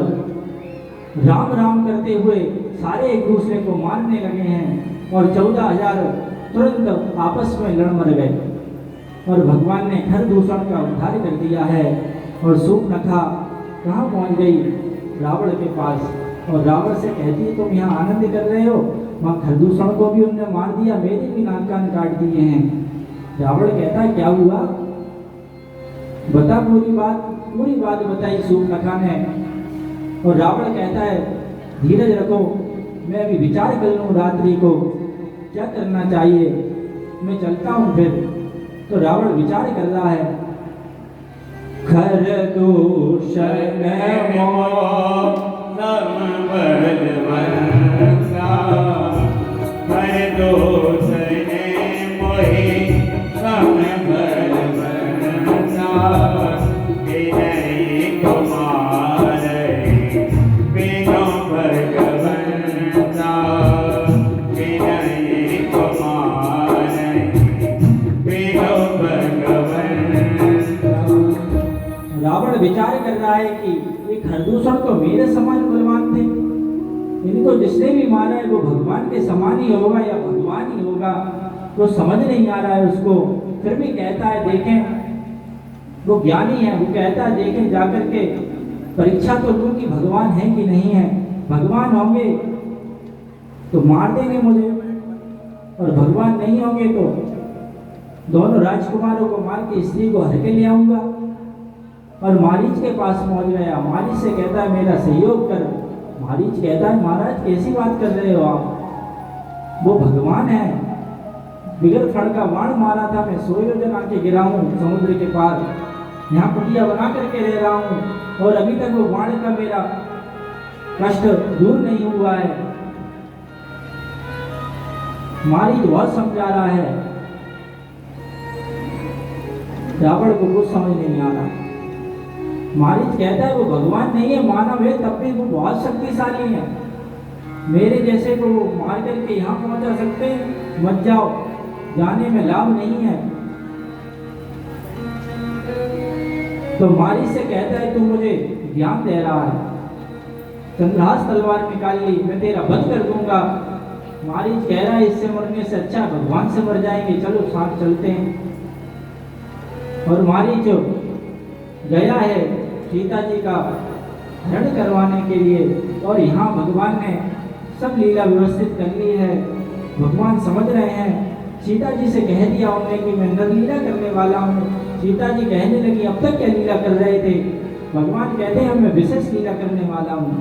राम राम करते हुए सारे एक दूसरे को मारने लगे हैं, और 14,000 तुरंत आपस में लड़ मर गए। और भगवान ने खरदूषण का उद्धार कर दिया है। और सूर्पनखा कहाँ पहुँच गई? रावण के पास, और रावण से कहती है तुम यहाँ आनंद कर रहे हो, वहाँ खरदूषण को भी उनने मार दिया, मेरे भी नाक कान काट दिए हैं। रावण कहता है क्या हुआ, बता पूरी बात बताई सूर्पनखा ने। और रावण कहता है धीरज रखो, मैं अभी विचार कर लूँ रात्रि को क्या करना चाहिए, मैं चलता हूँ फिर। तो रावण विचार कर रहा है, खरदूषण रावण विचार कर रहा है कि ये खरदूषण तो मेरे समान बलवान थे, इनको जिसने भी मारा है वो भगवान के समान ही होगा या भगवान ही होगा, तो समझ नहीं आ रहा है उसको। फिर भी कहता है देखें, वो ज्ञानी है, वो कहता है देखें जाकर के परीक्षा तो लूं कि भगवान है कि नहीं है। भगवान होंगे तो मार देंगे मुझे, और भगवान नहीं होंगे तो दोनों राजकुमारों को मार के स्त्री को हर के ले आऊंगा। और मारीच के पास पहुंच गया, मारीच से कहता है मेरा सहयोग कर। मारीच कहता है महाराज कैसी बात कर रहे हो आप, वो भगवान है, बिगर फड़ का बाण मारा था, मैं सुयोधन आके गिरा हूँ समुद्र के पार, यहाँ कुटिया बना करके रह रहा हूँ, और अभी तक वो बाण का मेरा कष्ट दूर नहीं हुआ है। मारीच बहुत समझा रहा है, रावण को कुछ समझ नहीं आ रहा। मारीच कहता है वो भगवान नहीं है, मानव है, तब भी वो बहुत शक्तिशाली है, मेरे जैसे को वो मार करके यहाँ पहुंचा सकते हैं, मत जाओ, जाने में लाभ नहीं है। तो मारीच से कहता है तू मुझे ज्ञान दे रहा है, चंद्रहास तलवार निकाल ली, मैं तेरा वध कर दूंगा। मारीच कह रहा है इससे मरने से अच्छा भगवान से मर जाएंगे, चलो साथ चलते हैं। और मारीच गया है सीता जी का हरण करवाने के लिए, और यहाँ भगवान ने सब लीला व्यवस्थित कर ली है। भगवान समझ रहे हैं, सीता जी से कह दिया उन्होंने कि मैं नरलीला करने वाला हूँ। सीता जी कहने लगी अब तक क्या लीला कर रहे थे? भगवान कहते हैं मैं विशेष लीला करने वाला हूँ,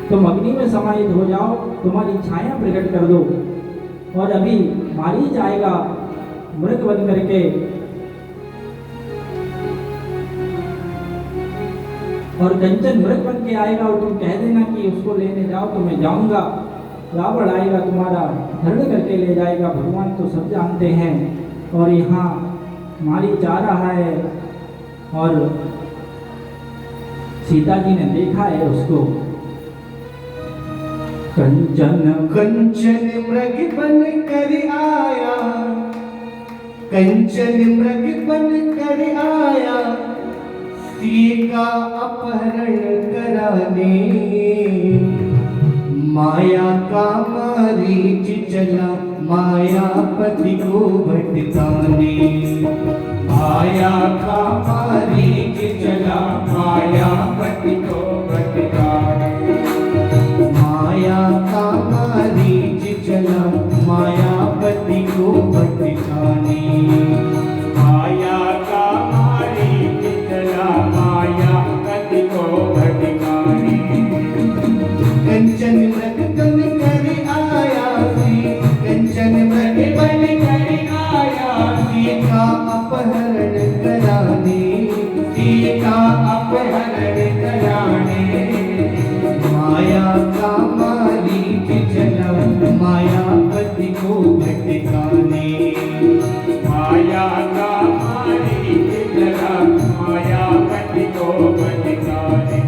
तुम अग्नि में समाहित हो जाओ, तुम्हारी इच्छाएं प्रकट कर दो। और अभी मारीच आएगा मृग बन करके, और कंचन मृग बन के आएगा, और तुम कह देना कि उसको लेने जाओ तो मैं जाऊंगा। रावण आएगा तुम्हारा हरण करके ले जाएगा, भगवान तो सब जानते हैं। और यहाँ मारीच आ रहा है, और सीता जी ने देखा है उसको। कंचन कंचन मृग बन कर आया, कंचन मृग बन कर आया, सीता अपहरण कराने। माया का मारीच चला मायापति को भटकाने। माया का मारीच चला मायापति को भटकाने। माया का मारीच चला मायापति को भटकाने। माया का मारीच चला मायापति को भटकाने। कंचन मृग बन कर आया सी, कंचन मृग बन कर आया, सीता अपहरण कराने। सीता अपहरण कराने। माया का मारीच चला मायापति को भटकाने। माया का मारीच चला मायापति को भटकाने।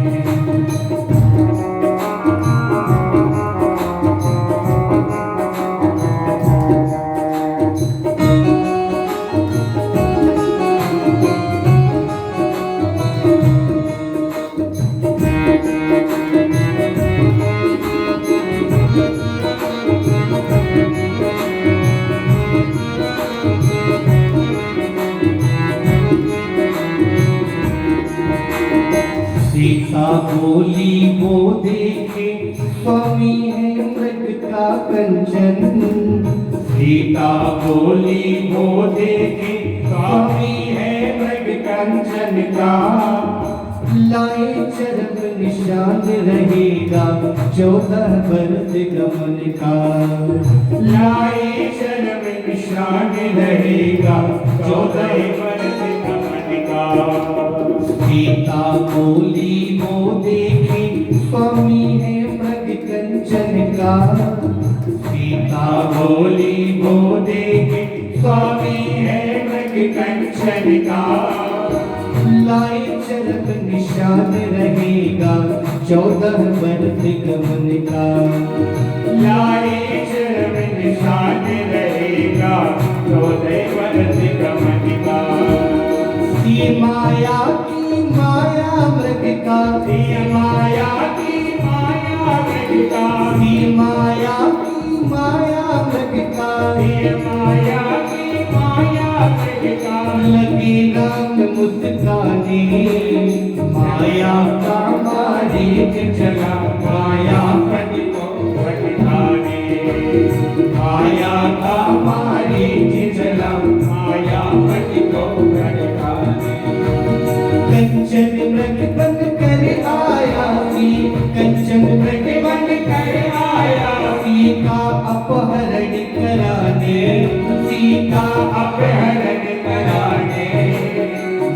सीता बोली वो देखे स्वामी है मृग का कंचन। सीता बोली वो देखे स्वामी है मृग कंचन का। लाए चरम निशान रहेगा 14 वर्ष गमन का। लाए शर्म निशान रहेगा 14 वर्ष गमन का। सीता बोली वो देखे स्वामी है मृग कंचन का। सीता बोली वो देखे स्वामी है मृग कंचन का। लाए चरम निशान रहेगा 14 वर्ष गमन का। लाए शर्म निशान रहेगा 14 वर्ष गमन का। माया की माया मृग का, माया की माया मृग का। माया की माया मृग का, माया की माया मृग का। लगी राम मुस्काने। माया का मारीच चला मायापति को भटकाने। माया का मारीच चला मायापति को भटकाने। कंचन मृग बन कर आया सी, कंचन मृग बन कर आया, सीता अपहरण कराने। सीता अपहरण कराने।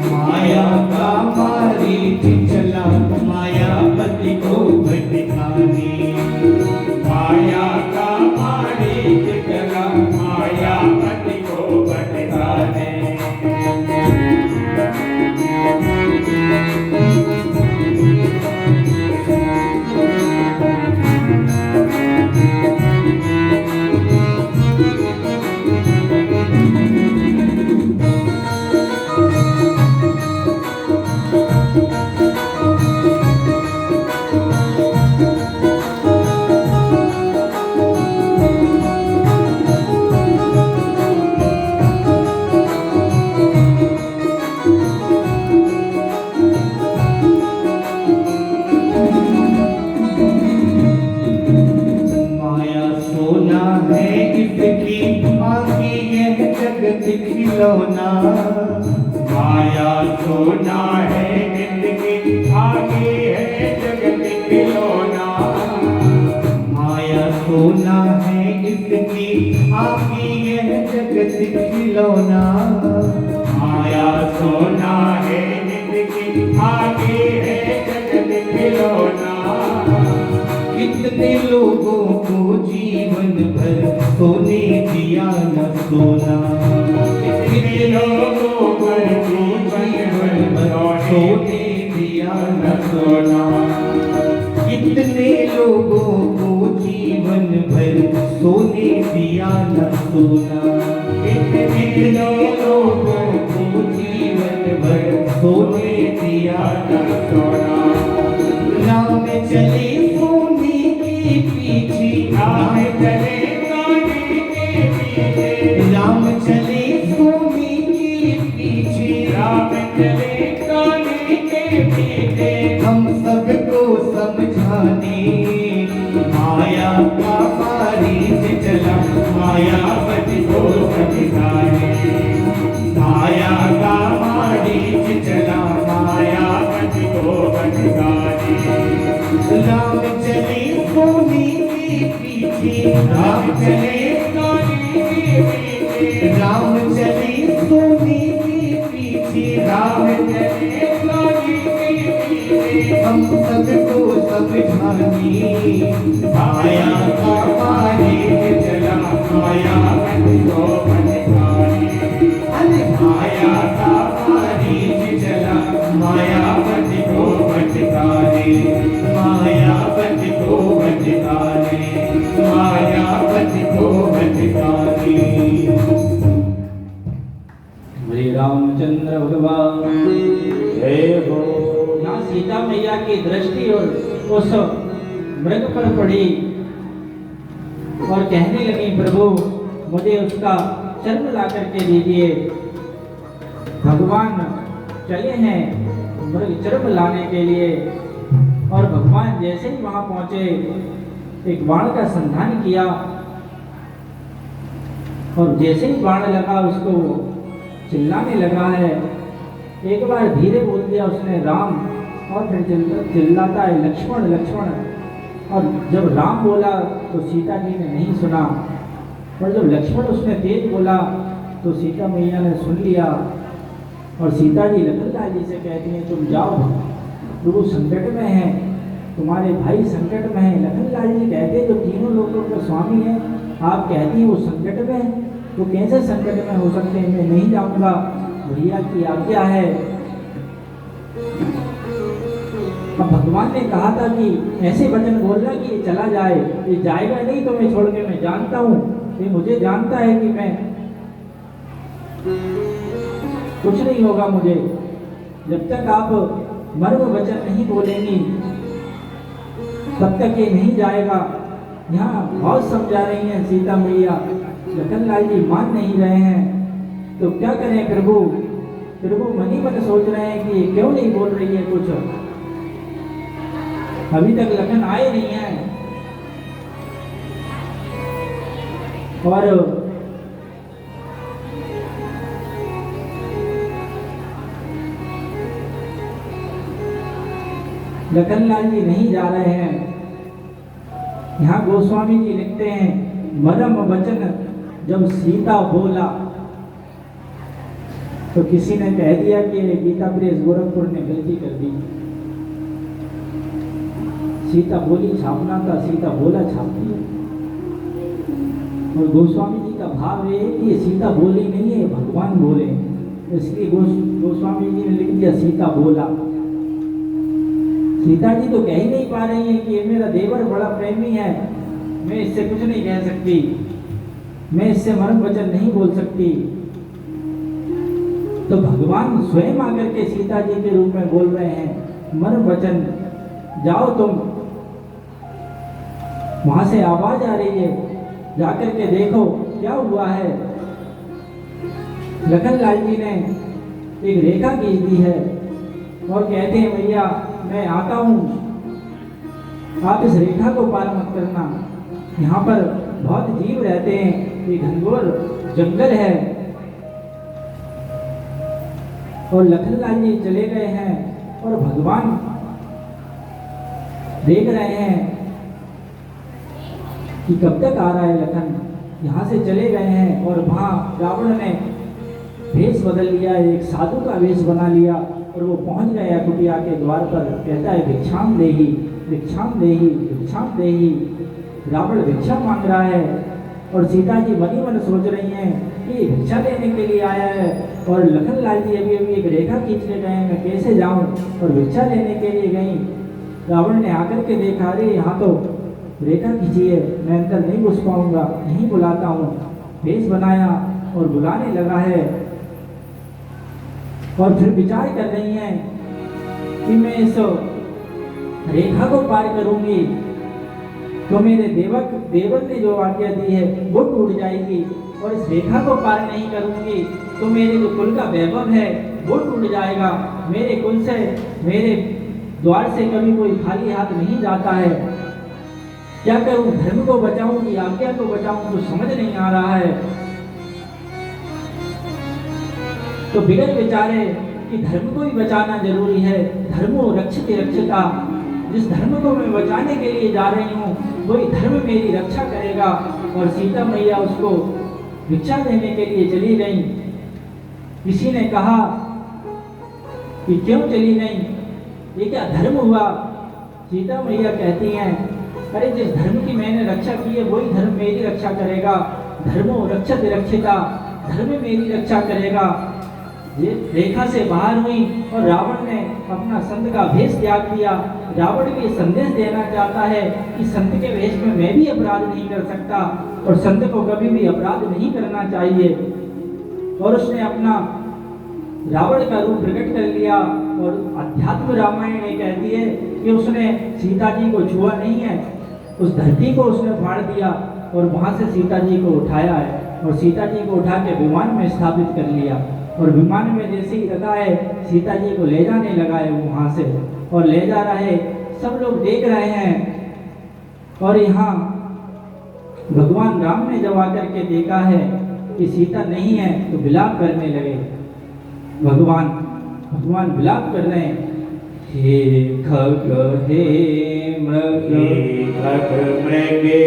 माया का मारीच चला मायापति को भटकाने। माया का मारीच चला मायापति को भटकाने। खिलौना। माया सोना है जिंदगी आगे है जगत खिलौना। माया सोना है इसकी आगे यह जगत खिलौना। माया सोना है जिंदगी आगे है जगत खिलौना। कितने लोगों को जीवन भर सोने दिया न सोना। कितने लोगों पर जीवन भर सोने दिया न सोना। दिया न सोना। इतने लोगों को जीवन भर सोने दिया न सोना। राम चले सोने के पीछे, राम चले सोने के पीछे, राम चले सोने के पीछे, राम चले सोने के पीछे। हम सबको समझाने माया का मारीच चला। मायावती को समझाने, माया का मारीच चला, मायावती को समझाने। राम चले सोने के पीछे, राम चले सोने के पीछे, राम चले सोने के पीछे, राम चले सोने के पीछे। हम सबको समझाने माया का मारीच चला, मायावती को समझाने। माया का मारीच चला, मायावती को भटकाने, मायावती को भटकाने, मायावती को भटकाने। श्री रामचंद्र भगवान जय हो। यहाँ सीता मैया की दृष्टि और उस मृग पर पड़ी और कहने लगी, प्रभु मुझे उसका चर्म ला करके दीजिए। भगवान चले हैं मृग चर्म लाने के लिए और भगवान जैसे ही वहां पहुंचे एक बाण का संधान किया और जैसे ही बाण लगा उसको चिल्लाने लगा है। एक बार धीरे बोल दिया उसने राम और फिर चिल्लाता है लक्ष्मण लक्ष्मण। और जब राम बोला तो सीता जी ने नहीं सुना और जब लक्ष्मण उसने तेज बोला तो सीता मैया ने सुन लिया। और सीता जी लखनलाल जी से कहती हैं तुम जाओ, प्रभु संकट में है, तुम्हारे भाई संकट में है। लखनलाल जी कहते जो तीनों लोगों के स्वामी हैं, आप कहती हैं वो संकट में है, तो कैसे संकट में हो सकते हैं, मैं नहीं जाऊंगा, भैया की आज्ञा है। अब भगवान ने कहा था कि ऐसे वचन बोलना कि ये चला जाए, ये जाएगा नहीं तो मैं छोड़ के, मैं जानता हूँ ये मुझे जानता है कि मैं कुछ नहीं होगा मुझे, जब तक आप मर्म वचन नहीं बोलेंगी तब तक ये नहीं जाएगा। यहाँ बहुत समझा रही हैं सीता मैया, लखनलाल जी मान नहीं रहे हैं तो क्या करें प्रभु। प्रभु मन ही मन सोच रहे हैं कि ये क्यों नहीं बोल रही है कुछ, अभी तक लखन आए नहीं हैं। और लखनलाल जी नहीं जा रहे हैं। यहाँ गोस्वामी जी लिखते हैं मरम वचन जब सीता बोला तो किसी ने कह दिया कि गीता प्रेस गोरखपुर ने गलती कर दी। सीता बोली छापना था, सीता बोला छाप दिया। और गोस्वामी जी का भाव ये है कि ये सीता बोली नहीं है, भगवान बोले, इसलिए गोस्वामी जी ने लिख दिया सीता बोला। सीता जी तो कह ही नहीं पा रही है कि ये मेरा देवर बड़ा प्रेमी है, मैं इससे कुछ नहीं कह सकती, मैं इससे मर्म वचन नहीं बोल सकती। तो भगवान स्वयं आकर के सीता जी के रूप में बोल रहे हैं मर्म वचन, जाओ तुम, वहां से आवाज आ रही है, जाकर के देखो क्या हुआ है। लखनलाल जी ने एक रेखा खींच दी है और कहते हैं भैया मैं आता हूं, आप इस रेखा को पार मत करना, यहाँ पर बहुत जीव रहते हैं, ये घनघोर जंगल है। और लखनलाल जी चले गए हैं और भगवान देख रहे हैं कि कब तक आ रहा है लखन, यहाँ से चले गए हैं। और वहाँ रावण ने भेष बदल लिया, एक साधु का वेश बना लिया और वो पहुंच गया कुटिया के द्वार पर, कहता है भिक्षाम देही भिक्षाम देही भिक्षाम देही। रावण भिक्षा मांग रहा है और सीता जी मन ही मन सोच रही हैं कि भिक्षा लेने के लिए आया है और लखनलाल जी अभी अभी एक रेखा खींचने गए हैं, मैं कैसे जाऊं, और भिक्षा लेने के लिए गई। रावण ने आकर के देखा, अरे यहाँ तो रेखा कीजिए, मैं अंदर नहीं घुस पाऊंगा, नहीं बुलाता हूँ। भेष बनाया और बुलाने लगा है और फिर विचार कर रही हैं कि मैं इस रेखा को पार करूंगी तो मेरे देवर ने जो आज्ञा दी है वो टूट जाएगी, और इस रेखा को पार नहीं करूंगी तो मेरे जो कुल का वैभव है वो टूट जाएगा। मेरे कुल से, मेरे द्वार से कभी कोई खाली हाथ नहीं जाता है। क्या करूं, धर्म को बचाऊं कि आज्ञा को बचाऊं, तो समझ नहीं आ रहा है। तो बिगड़ विचारे कि धर्म को ही बचाना जरूरी है। धर्मो रक्षते रक्षता, जिस धर्म को मैं बचाने के लिए जा रही हूँ वही धर्म मेरी रक्षा करेगा। और सीता मैया उसको भिक्षा देने के लिए चली गई। किसी ने कहा कि क्यों चली गई, ये क्या धर्म हुआ? सीता मैया कहती हैं, अरे जिस धर्म की मैंने रक्षा की है वही धर्म मेरी रक्षा करेगा। धर्मो रक्षते रक्षिता, धर्म मेरी रक्षा करेगा। ये रेखा से बाहर हुई और रावण ने अपना संत का भेष त्याग दिया। रावण भी संदेश देना चाहता है कि संत के भेष में मैं भी अपराध नहीं कर सकता और संत को कभी भी अपराध नहीं करना चाहिए। और उसने अपना रावण का रूप प्रकट कर लिया। और अध्यात्म रामायण ये कहती है कि उसने सीता जी को छुआ नहीं है, उस धरती को उसने फाड़ दिया और वहां से सीता जी को उठाया है और सीता जी को उठा के विमान में स्थापित कर लिया। और विमान में जैसे ही रखा है सीता जी को ले जाने लगा है वहां से, और ले जा रहा है, सब लोग देख रहे हैं। और यहाँ भगवान राम ने जब आकर के देखा है कि सीता नहीं है तो विलाप करने लगे। भगवान विलाप कर रहे हैं, हे खग हे मृग, हे खग मृग हे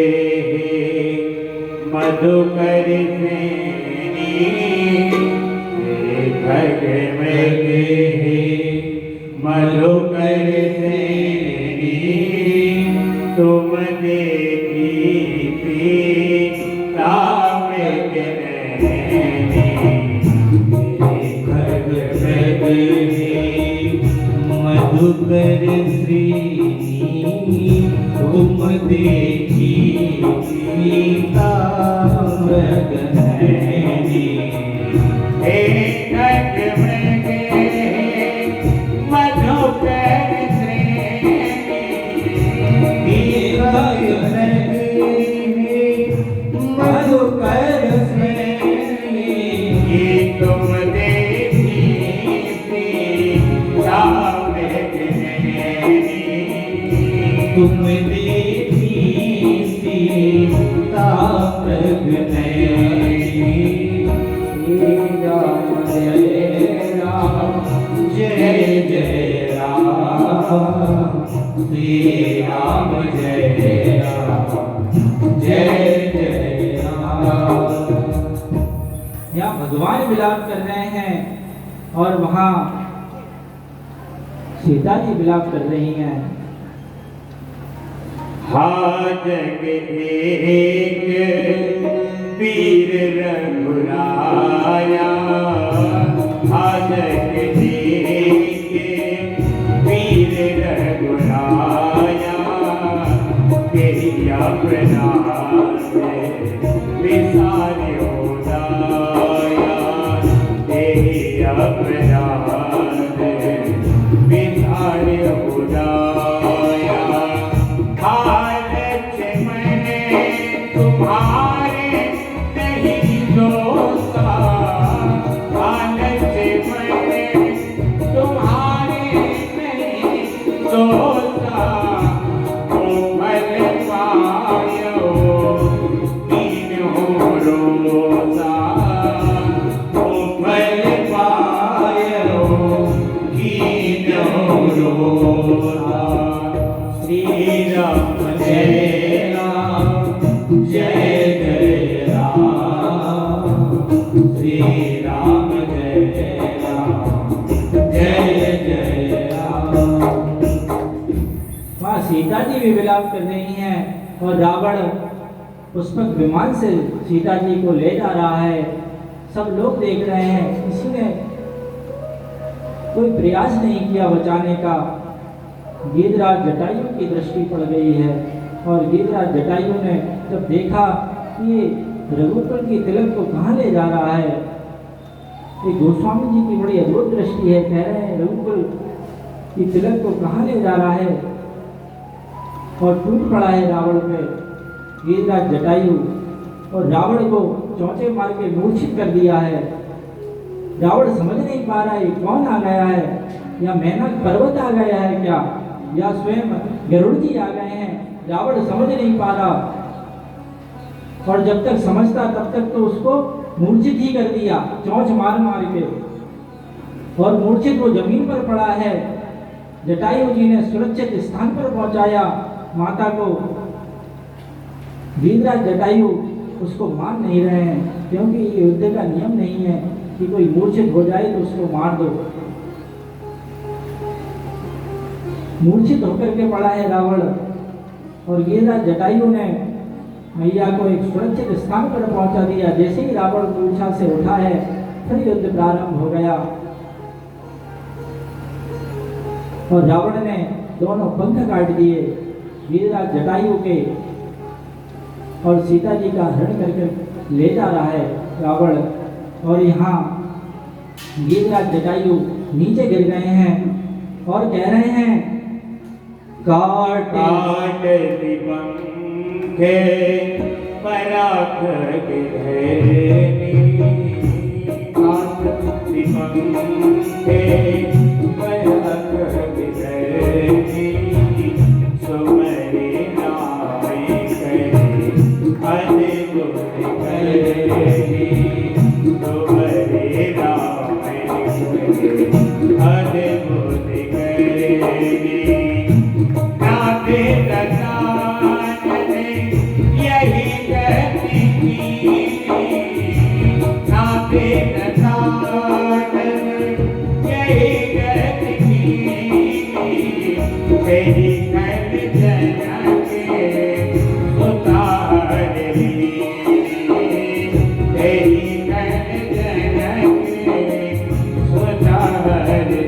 मधुकर सेनी, हे खग मृग हे मधुकर सेनी, तुम देखी सीता मृग नैनी। हे खग मृग हे मधुकर श्रेणी, तुम देखी सीता मृग नैनी। हे खग मृग मधुकर श्रेणी, हे खग मृग मधुकर श्रेणी, तुम देखी सीता मृग नैनी, तुम देखी सीता मृग नैनी। जय जय राम, श्री राम जय राम, जय जय राम। यहाँ भगवान विलाप कर रहे हैं और वहाँ सीता जी विलाप कर रही हैं। हा जग एक वीर रघुराया, हा जग एक वीर रघुराया, तेरिया प्रणाम विसारियो दाया, तेरिया प्रणाम विसारियो दाया। तुम्हारे नहीं दोसा, तुम्हारे नहीं दोसा, कोमल पायो तीनों रोजा, कोमल पायो तीनों रोजा। श्री राम जय राम, जय जय राम, श्री राम जय राम, जय जय राम। वहाँ सीता जी भी विलाप कर रही हैं और रावण पुष्पक विमान से सीता जी को ले जा रहा है। सब लोग देख रहे हैं, किसी ने कोई प्रयास नहीं किया बचाने का। गिरिराज जटायु की दृष्टि पड़ गई है और गिरिराज जटायु ने जब देखा कि ये रघुकुल की तिलक को कहाँ ले जा रहा है, ये गोस्वामी जी की बड़ी अद्भुत दृष्टि है। कह रहे हैं रघुकुल की तिलक को कहाँ ले जा रहा है, और टूट पड़ा है रावण पे गिरिराज जटायु, और रावण को चौंचे मार के मूर्छित कर दिया है। रावण समझ नहीं पा रहा है कौन आ गया है, या मेनक पर्वत आ गया है क्या, या स्वयं गरुड़ जी आ गए हैं। रावण समझ नहीं पा रहा, और जब तक समझता तब तक तो उसको मूर्छित ही कर दिया चौंच मार मार के, और मूर्छित वो जमीन पर पड़ा है। जटायु जी ने सुरक्षित स्थान पर पहुंचाया माता को। गिरिराज जटायु उसको मार नहीं रहे हैं, क्योंकि ये युद्ध का नियम नहीं है कि कोई मूर्छित हो जाए तो उसको मार दो। मूर्छित होकर के पड़ा है रावण, और गिरिराज जटायु ने मैया को एक सुरक्षित स्थान पर पहुंचा दिया। जैसे ही रावण मूर्छा से उठा है, फिर युद्ध प्रारंभ हो गया, और रावण ने दोनों पंख काट दिए गिरिराज जटायु के, और सीता जी का हरण करके ले जा रहा है रावण। और यहाँ गिरिराज जटायु नीचे गिर गए हैं और कह रहे हैं काट पंखे पराख गिरहनी, काट पंखे पराख गिरहनी, सुमरे नाई करे अद्भुत करनी, सुमरे नाई करे अद्भुत करनी। नाते दशानन यही गति की, नाते दशानन यही गति की, तेरी कल जनक उतारनी, तेरी कल जनक उतारनी।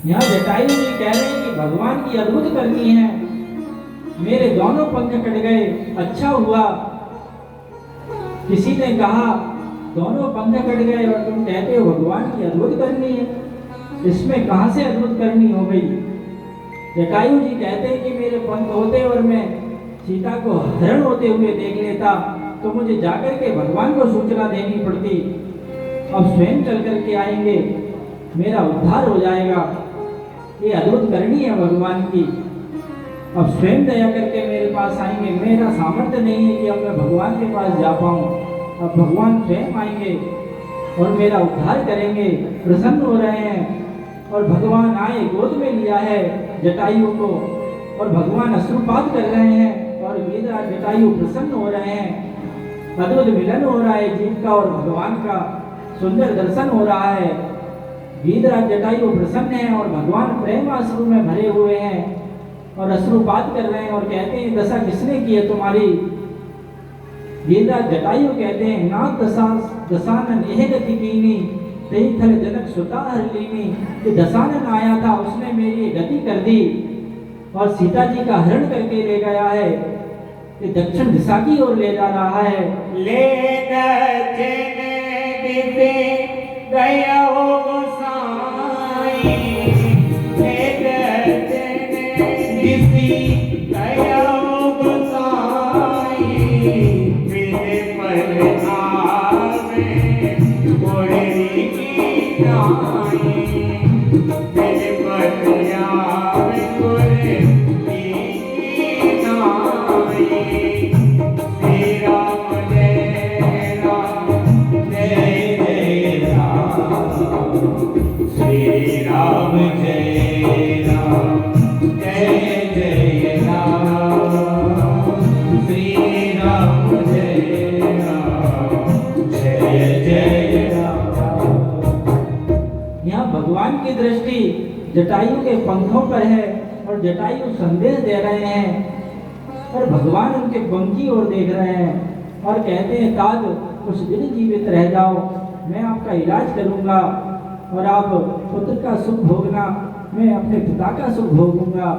यहाँ जटायु जी कह रहे हैं कि भगवान की अद्भुत करनी है, मेरे दोनों पंख कट गए, अच्छा हुआ। किसी ने कहा दोनों पंख कट गए और तुम कहते हो भगवान की अद्भुत करनी है, इसमें कहां से अद्भुत करनी हो गई। जटायु जी कहते हैं कि मेरे पंख होते और मैं सीता को हरण होते हुए देख लेता तो मुझे जाकर के भगवान को सूचना देनी पड़ती। अब स्वयं चल करके आएंगे, मेरा उद्धार हो जाएगा। ये अद्भुत करनी है भगवान की। अब स्वयं दया करके मेरे पास आएंगे, मेरा सामर्थ्य नहीं है कि अब मैं भगवान के पास जा पाऊँ। अब भगवान स्वयं आएंगे और मेरा उद्धार करेंगे, प्रसन्न हो रहे हैं। और भगवान आए, गोद में लिया है जटायु को, और भगवान अश्रुपात कर रहे हैं, और गिरिराज जटायु प्रसन्न हो रहे हैं। अद्भुत मिलन हो रहा है जीव का और भगवान का, सुंदर दर्शन हो रहा है। गिरिराज जटायु प्रसन्न है और भगवान प्रेम अश्रु में भरे हुए हैं और अश्रुपात कर रहे हैं और कहते हैं दशा किसने की है तुम्हारी। गिरिराज जटायु कहते हैं नाथ दशानन यह गति कीनी, तेई थल जनक सुता हर लीनी। कि दशानन आया था, उसने मेरी गति कर दी और सीता जी का हरण करके ले गया है, कि दक्षिण दिशा की ओर ले जा रहा है। ले दक्षिण दिशे गया हो गोसाई, ले दक्षिण दिशे गया हो गोसाई। मेरे पर आवे गोरी की नाई, मेरे पर आवे गोरी की नाई। श्री राम जय राम जय जय राम, श्री राम जय राम जय जय राम, श्री राम जय राम जय जय राम। यहाँ भगवान की दृष्टि जटायु के पंखों पर है और जटायु संदेश दे रहे हैं और भगवान उनके पंख की ओर देख रहे हैं और कहते हैं तात कुछ दिन जीवित रह जाओ, मैं आपका इलाज करूंगा और आप पुत्र का सुख भोगना, मैं अपने पिता का सुख भोगूंगा।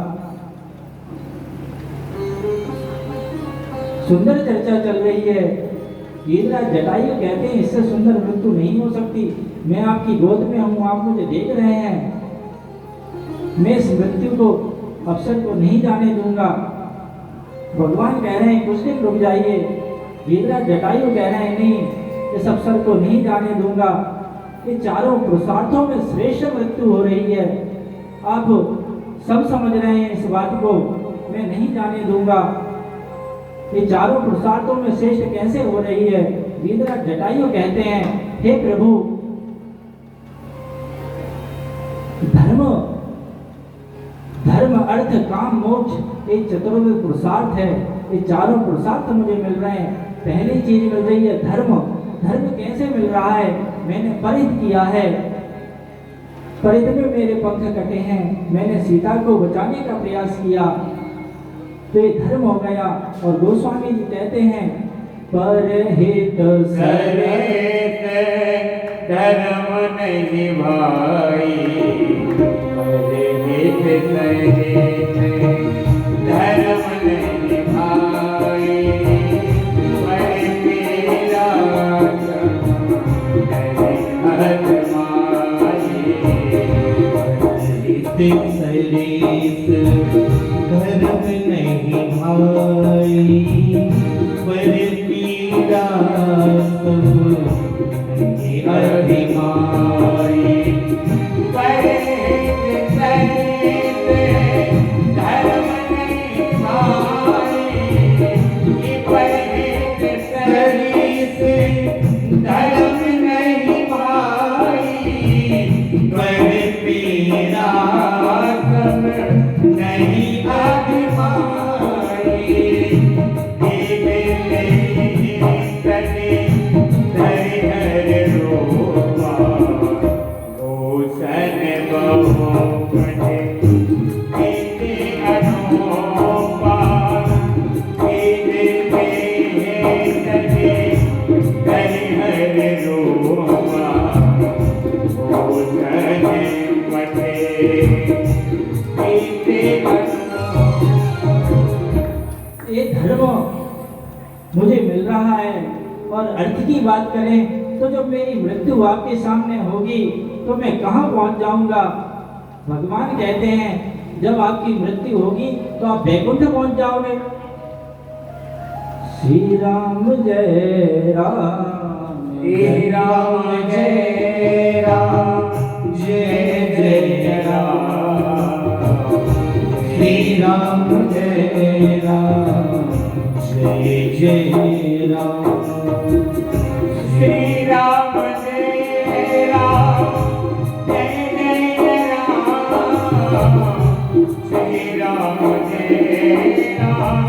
सुंदर चर्चा चल रही है। गीतराज जटायु कहते हैं इससे सुंदर मृत्यु नहीं हो सकती। मैं आपकी गोद में हूँ, आप मुझे देख रहे हैं, मैं इस मृत्यु को अवसर को नहीं जाने दूंगा। भगवान कह रहे हैं कुछ दिन रुक जाइए। गीतराज जटायु कह रहे हैं नहीं, इस अवसर को नहीं जाने दूंगा। ये चारों पुरुषार्थों में श्रेष्ठ मृत्यु हो रही है। आप सब समझ रहे हैं इस बात को, मैं नहीं जाने दूंगा। ये चारों पुरुषार्थों में श्रेष्ठ कैसे हो रही है? गीतराज जटायु कहते हैं हे प्रभु, धर्म अर्थ काम मोक्ष एक चतुर्विध पुरुषार्थ है। ये चारों पुरुषार्थ मुझे मिल रहे हैं। पहली चीज मिल रही है धर्म। धर्म कैसे मिल रहा है? मैंने परित किया है, परित में मेरे पंख कटे हैं, मैंने सीता को बचाने का प्रयास किया, तो ये धर्म हो गया। और गोस्वामी जी कहते हैं परहित सरित धर्म नहीं भाई, परहित सरित धर्म नहीं भाई, परिपीड़ा हर माई, परहित सरित धर्म नहीं भाई, परिपीड़ा नहीं अधिमाई, परिहित सरित धर्म नहीं भाई, परिहित सरित धर्म नहीं भाई, परिपीड़ा नहीं अधिमाई, ये धर्म मुझे मिल रहा है। और अर्थ की बात करें तो जब मेरी मृत्यु आपके सामने होगी तो मैं कहाँ पहुंच जाऊंगा? भगवान कहते हैं जब आपकी मृत्यु होगी तो आप वैकुंठ पहुंच जाओगे। श्री राम जय राम, श्री राम जय राम, जय जय राम, श्री राम जय राम, जय जय राम, श्री राम जय राम, जय जय राम, श्री राम जय राम,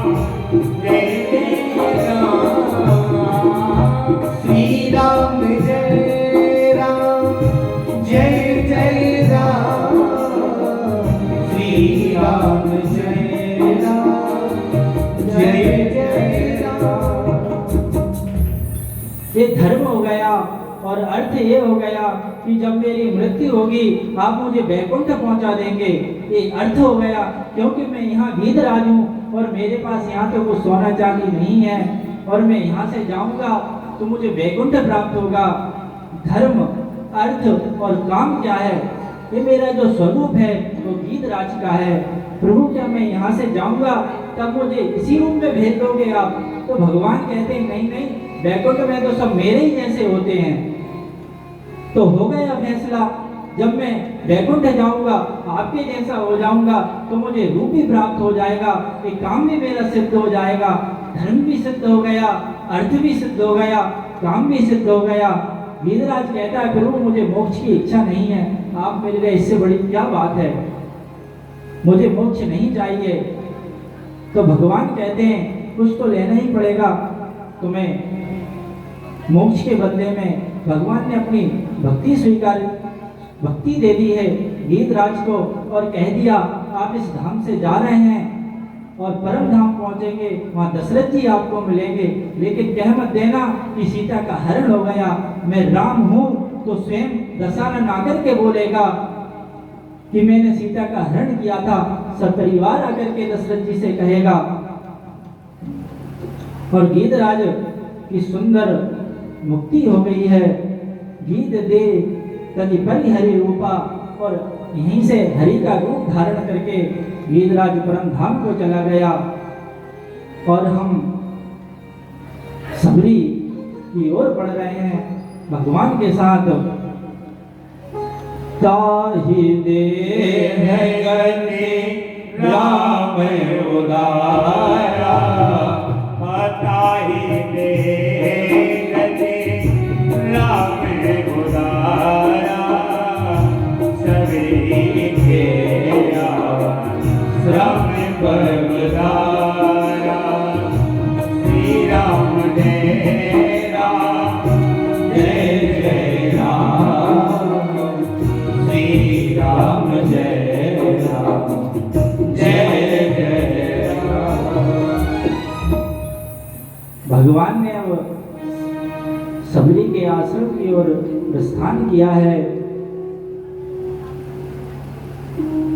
जय जय राम, श्री राम जय राम, जय जय राम, श्री राम जय राम, जय जय राम। ये धर्म हो गया। और अर्थ ये हो गया कि जब मेरी मृत्यु होगी आप मुझे वैकुंठ पहुंचा देंगे। ये अर्थ हो गया क्योंकि मैं यहाँ गीधराज हूँ और मेरे पास यहाँ तो कुछ सोना चांदी नहीं है, और मैं यहाँ से जाऊंगा तो मुझे वैकुंठ प्राप्त होगा। धर्म अर्थ और काम क्या है? ये मेरा जो स्वरूप है वो गीधराज का है। प्रभु क्या मैं यहाँ से जाऊंगा तब मुझे इसी रूप में भेज दोगे आप? तो भगवान कहते हैं नहीं नहीं, वैकुंठ में तो सब मेरे ही जैसे होते हैं। तो हो गया फैसला, जब मैं वैकुंठ जाऊंगा आपके जैसा हो जाऊंगा तो मुझे रूप भी प्राप्त हो जाएगा, एक काम भी मेरा सिद्ध हो जाएगा, धर्म भी सिद्ध हो गया, अर्थ भी सिद्ध हो गया, काम भी सिद्ध हो गया। गीधराज कहता है प्रभु मुझे मोक्ष की इच्छा नहीं है, आप मिल गए इससे बड़ी क्या बात है, मुझे मोक्ष नहीं चाहिए। तो भगवान कहते हैं कुछ तो लेना ही पड़ेगा तुम्हें। मोक्ष के बदले में भगवान ने अपनी भक्ति दे दी है गीधराज को और कह दिया आप इस धाम से जा रहे हैं और परम धाम पहुंचेंगे, वहां दशरथ जी आपको मिलेंगे, लेकिन कह मत देना कि सीता का हरण हो गया। मैं राम हूं तो स्वयं दशानन आकर के बोलेगा कि मैंने सीता का हरण किया था, सब परिवार आकर के दशरथ जी से कहेगा और गीतराज की सुंदर मुक्ति हो गई है। गीत दे तनि परिहरि रूपा, और यहीं से हरि का रूप धारण करके गीतराज परम धाम को चला गया। और हम सबरी की ओर बढ़ रहे हैं भगवान के साथ। ताहि दे गति राम उदारा, ताहि दे गति राम उदारा, सबरी के श्रम परमदारा। श्री राम जय राम, जय जय राम, श्री राम जय राम, जय जय राम। भगवान ने अब सबरी के आश्रम की ओर प्रस्थान किया है।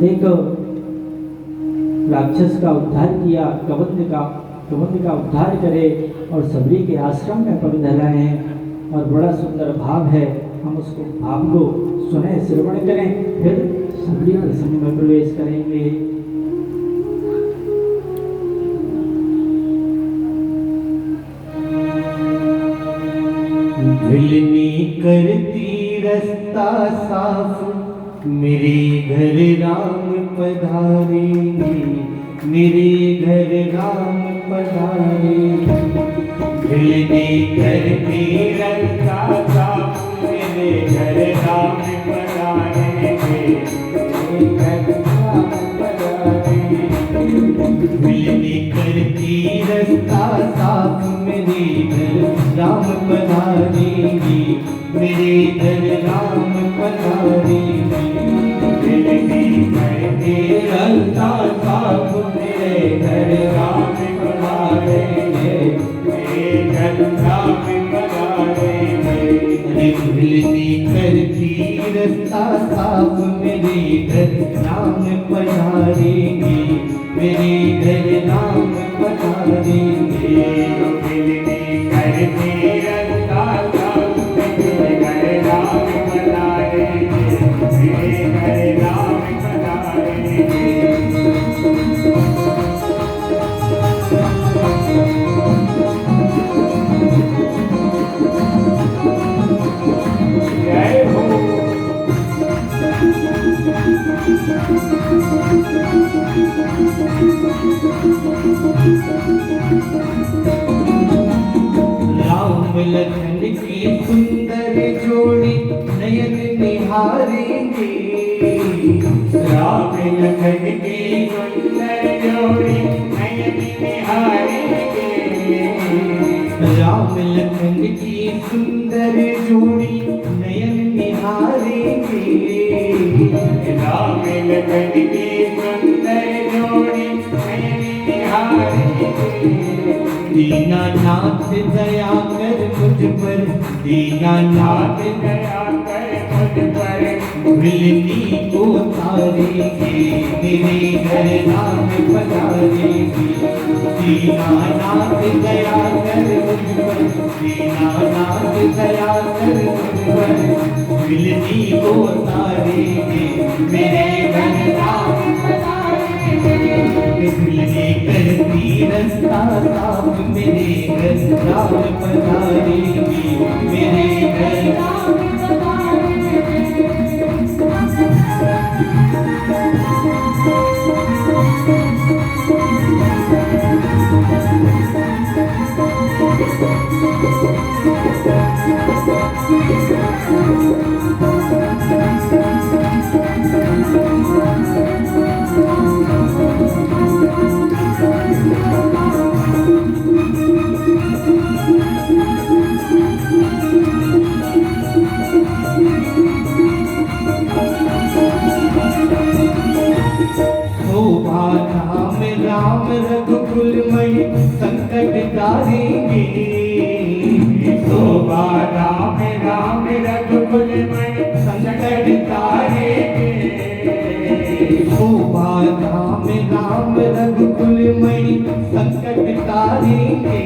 एक राक्षस का उद्धार किया, कबंध का उद्धार करे और सबरी के आश्रम में पग धराए हैं। और बड़ा सुंदर भाव है, हम उसको भाव को सुने, श्रवण करें, फिर सबरी के संग में प्रवेश करेंगे। मिलनी करती रास्ता साफ, मेरे घर राम पधारेंगे, मेरे घर राम पधारेंगे। मिलनी करती रास्ता साफ, मेरे घर राम पधारेंगे, मेरे घर राम पधारेंगे। मिलनी करती रास्ता साफ, मेरे घर राम पधारेंगे, मेरे घर राम पधारेंगे। मिलनी करती रास्ता साफ, मेरे घर राम पधारेंगे, मेरे घर राम पधारेंगे। मिलनी करती रास्ता साफ, मेरे घर राम पधारेंगे, मेरे घर राम पधारेंगे। मिलनी करती रास्ता साफ, मेरे घर राम पधारेंगे, मेरे घर राम पधारेंगे। जय हो। राम लखन की सुंदर जोड़ी नयन निहारेंगे, राम लखन की सुंदर जोड़ी नयन निहारेंगे, राम लखन की सुंदर जोड़ी नयन निहारेंगे। राम लखन की सुंदर जोड़ी नयन निहारेंगे। दीनानाथ दया कर मुझ पर, दीनानाथ दया कर मुझ पर, मिलनी को तारेंगे, मेरे घर राम पधारेंगे। दीनानाथ दया कर मुझ पर, दीनानाथ दया कर मुझ पर, मिलनी को तारेंगे, मेरे घर राम पधारेंगे। मिलनी करती रास्ता साफ, मेरे घर राम पधारेंगे, मेरे घर राम शोभा धाम राम रघुकुलमणि संकट तारेंगे। शोभा धाम राम रघुकुलमणि संकट तारेंगे। शोभा धाम राम रघुकुलमणि संकट तारेंगे।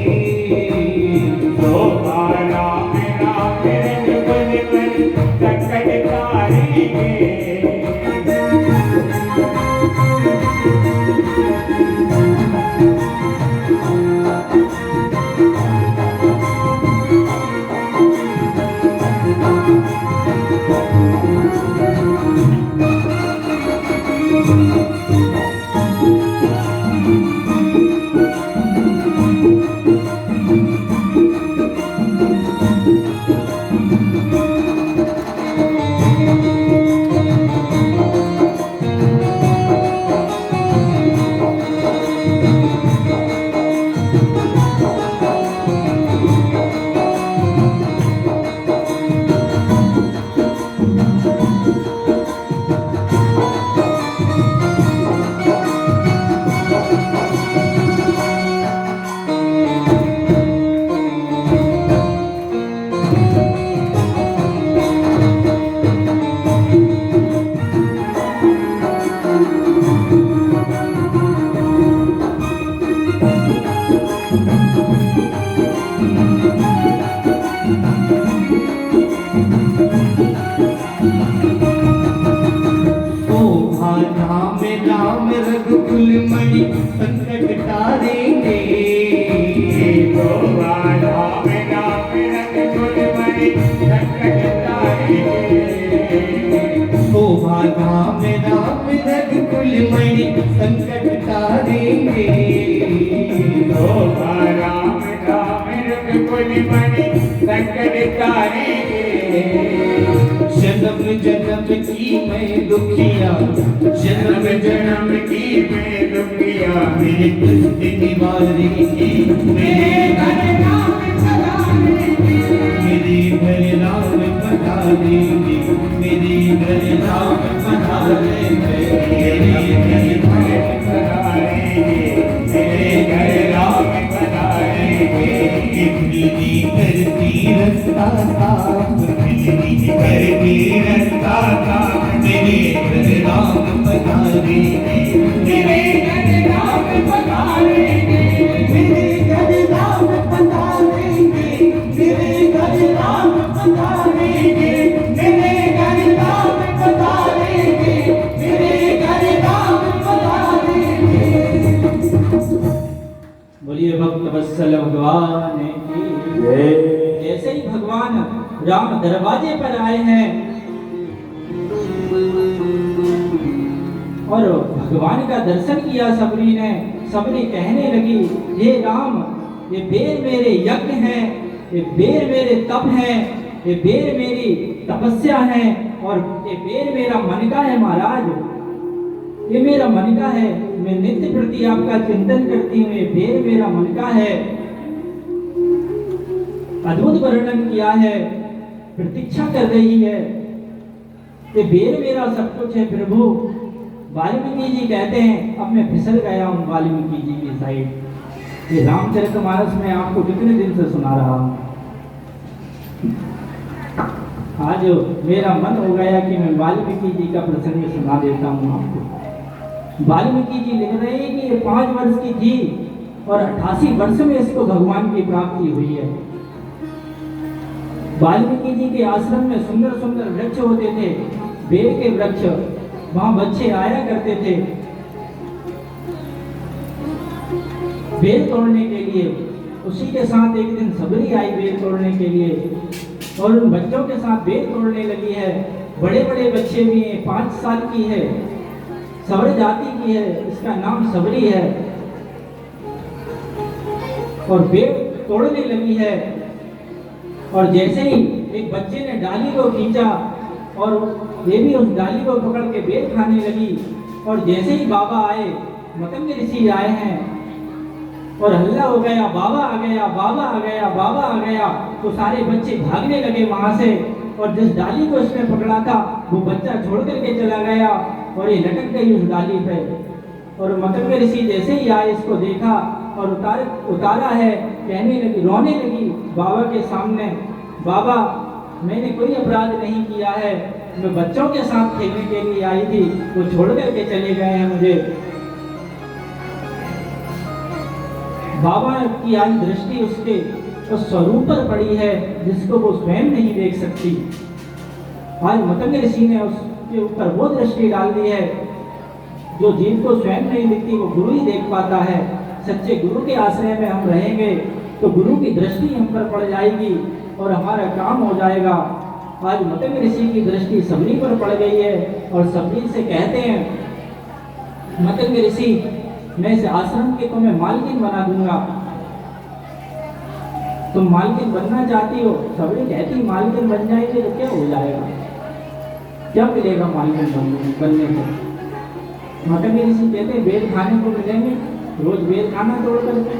मणि संकट तारेंगे। होगा राम राम रघुकुल मणि संकट तारेंगे। जन्म जन्म की मैं दुखिया, जन्म जन्म की मैं दुखिया, मेरे कष्ट निवारेंगे। मेरे घर राम पधारेंगे। मेरे घर राम पधारेंगे। मेरे घर राम पधारेंगे। मेरे घर राम पधारेंगे। मेरे घर राम पधारेंगे। मेरी धरती रास्ता साफ, मेरी धरती रास्ता साफ, मेरे घर राम पधारेंगे। मेरे घर राम पधारेंगे। मेरे घर राम पधारेंगे। मेरे घर राम पधारेंगे। मेरे घर राम पधारेंगे। मेरे घर राम पधारेंगे। बोलिए भक्त वत्सल भगवान की जय। जैसे ही भगवान राम दरवाजे पर आए हैं और भगवान का दर्शन किया सबरी ने, सबरी कहने लगी, हे राम, ये बेर मेरे यज्ञ हैं, ये बेर मेरे तप हैं, ये बेर मेरी तपस्या है, और ये बेर मेरा मन का है महाराज, ये मेरा मन का है। मैं नित्य प्रति आपका चिंतन करती हूँ, ये बेर मेरा मन का है। अद्भुत वर्णन किया है, प्रतीक्षा कर रही है, ये बेर मेरा सब कुछ है प्रभु। वाल्मीकि जी कहते हैं, अब मैं फिसल गया हूँ वाल्मीकि जी की साइड। ये रामचरितमानस में आपको कितने दिन से सुना रहा हूँ। आज मेरा मन हो गया कि मैं वाल्मीकि जी का प्रसंग सुना देता हूँ आपको। वाल्मीकि जी लिख रहे हैं कि ये 5 वर्ष की थी और 88 वर्ष में इसको भगवान की प्राप्ति हुई है। वाल्मीकि जी के आश्रम में सुंदर सुंदर वृक्ष होते थे, बेर के वृक्ष, वहां बच्चे आया करते थे बेर तोड़ने के लिए। उसी के साथ एक दिन सबरी आई बेर तोड़ने के लिए और उन बच्चों के साथ बेर तोड़ने लगी है। बड़े बड़े बच्चे भी हैं, 5 साल की है, सबर जाति की है, इसका नाम सबरी है, और बेर तोड़ने लगी है। और जैसे ही एक बच्चे ने डाली को खींचा और ये भी उस डाली को पकड़ के बेर खाने लगी। और जैसे ही बाबा आए, मतंग ऋषि आए हैं, और हल्ला हो गया, बाबा आ गया, बाबा आ गया, बाबा आ गया, तो सारे बच्चे भागने लगे वहां से। और जिस डाली को इसने पकड़ा था वो बच्चा छोड़ करके चला गया और ये लटक गई उस डाली पे। और मतंग ऋषि जैसे ही आए, इसको देखा और उतारा है, कहने लगी, रोने लगी बाबा के सामने, बाबा मैंने कोई अपराध नहीं किया है, मैं बच्चों के साथ खेलने के लिए आई थी, वो छोड़ करके चले गए हैं मुझे। बाबा की आज दृष्टि उसके उस स्वरूप पर पड़ी है जिसको वो स्वयं नहीं देख सकती। आज मतंग ऋषि ने उसके ऊपर वो दृष्टि डाल दी है जो जीव को स्वयं नहीं दिखती, वो गुरु ही देख पाता है। सच्चे गुरु के आश्रय में हम रहेंगे तो गुरु की दृष्टि हम पर पड़ जाएगी और हमारा काम हो जाएगा। आज मतंग ऋषि की दृष्टि सबरी पर पड़ गई है और सबरी से कहते हैं, मतंग ऋषि, मैं इस आश्रम के तुम्हें मालकिन बना दूंगा, तुम मालकिन बनना चाहती हो? सबरी कहती, मालकिन बन जाएंगे तो क्या हो जाएगा, क्या मिलेगा मालकिन बनने को? मतंग ऋषि कहते, बेर खाने को मिलेंगे, रोज बेर खाना तोड़ करके।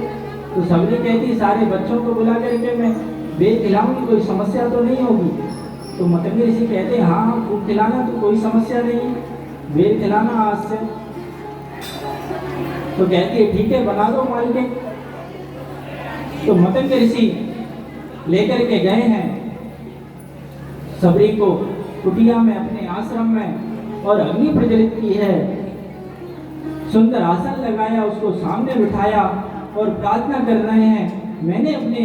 तो सबरी कहती, सारे बच्चों को बुला करके मैं बेर खिलाऊंगी, कोई समस्या तो नहीं होगी? तो मतंग ऋषि कहते, हाँ खूब खिलाना, तो कोई समस्या नहीं, बेर खिलाना आज से। तो कहती है, ठीक है बना दो मालकिन। तो मतंग ऋषि लेकर के गए हैं सबरी को कुटिया में, अपने आश्रम में, और अग्नि प्रज्वलित की है, सुंदर आसन लगाया, उसको सामने बिठाया और प्रार्थना कर रहे हैं, मैंने अपने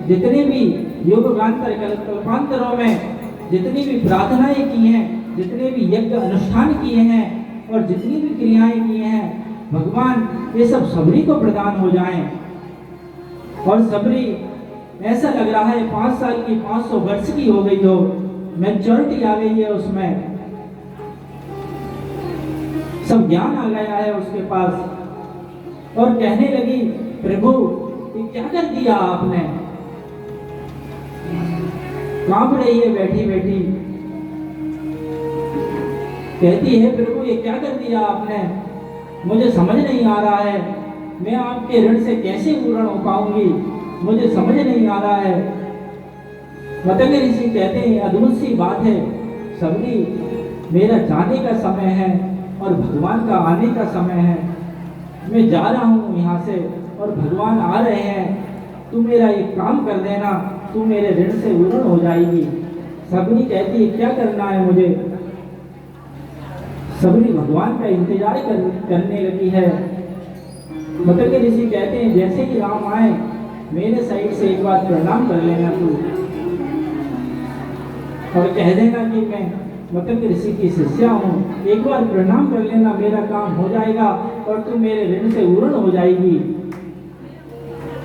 जितने भी योगांतर कल्पांतरों में जितनी भी प्रार्थनाएं की हैं, जितने भी यज्ञ अनुष्ठान किए हैं और जितनी भी क्रियाएं की हैं, भगवान ये सब सबरी को प्रदान हो जाएं। और सबरी ऐसा लग रहा है 5 साल की, 500 वर्ष की हो गई हो, मैच्योरिटी आ गई है उसमें। सब ज्ञान आ गया है उसके पास और कहने लगी, प्रभु ये क्या कर दिया आपने? कांप रही है बैठी बैठी, कहती है प्रभु ये क्या कर दिया आपने? मुझे समझ नहीं आ रहा है, मैं आपके ऋण से कैसे पूर्ण हो पाऊंगी, मुझे समझ नहीं आ रहा है। मतंग ऋषि कहते हैं अद्भुत सी बात है सबरी, मेरा जाने का समय है और भगवान का आने का समय है। मैं जा रहा हूँ यहाँ से और भगवान आ रहे हैं, तू मेरा एक काम कर देना, तू मेरे ऋण से पूर्ण हो जाएगी। सबरी कहती है क्या करना है मुझे? सबरी भगवान का इंतजार करने लगी है। मतंग ऋषि कहते हैं जैसे ही राम आए मेरे साइड से एक बार प्रणाम कर लेना तू, और कह देना कि मैं मतंग ऋषि की शिष्या हूँ, एक बार प्रणाम कर लेना, मेरा काम हो जाएगा और तू मेरे ऋण से पूर्ण हो जाएगी।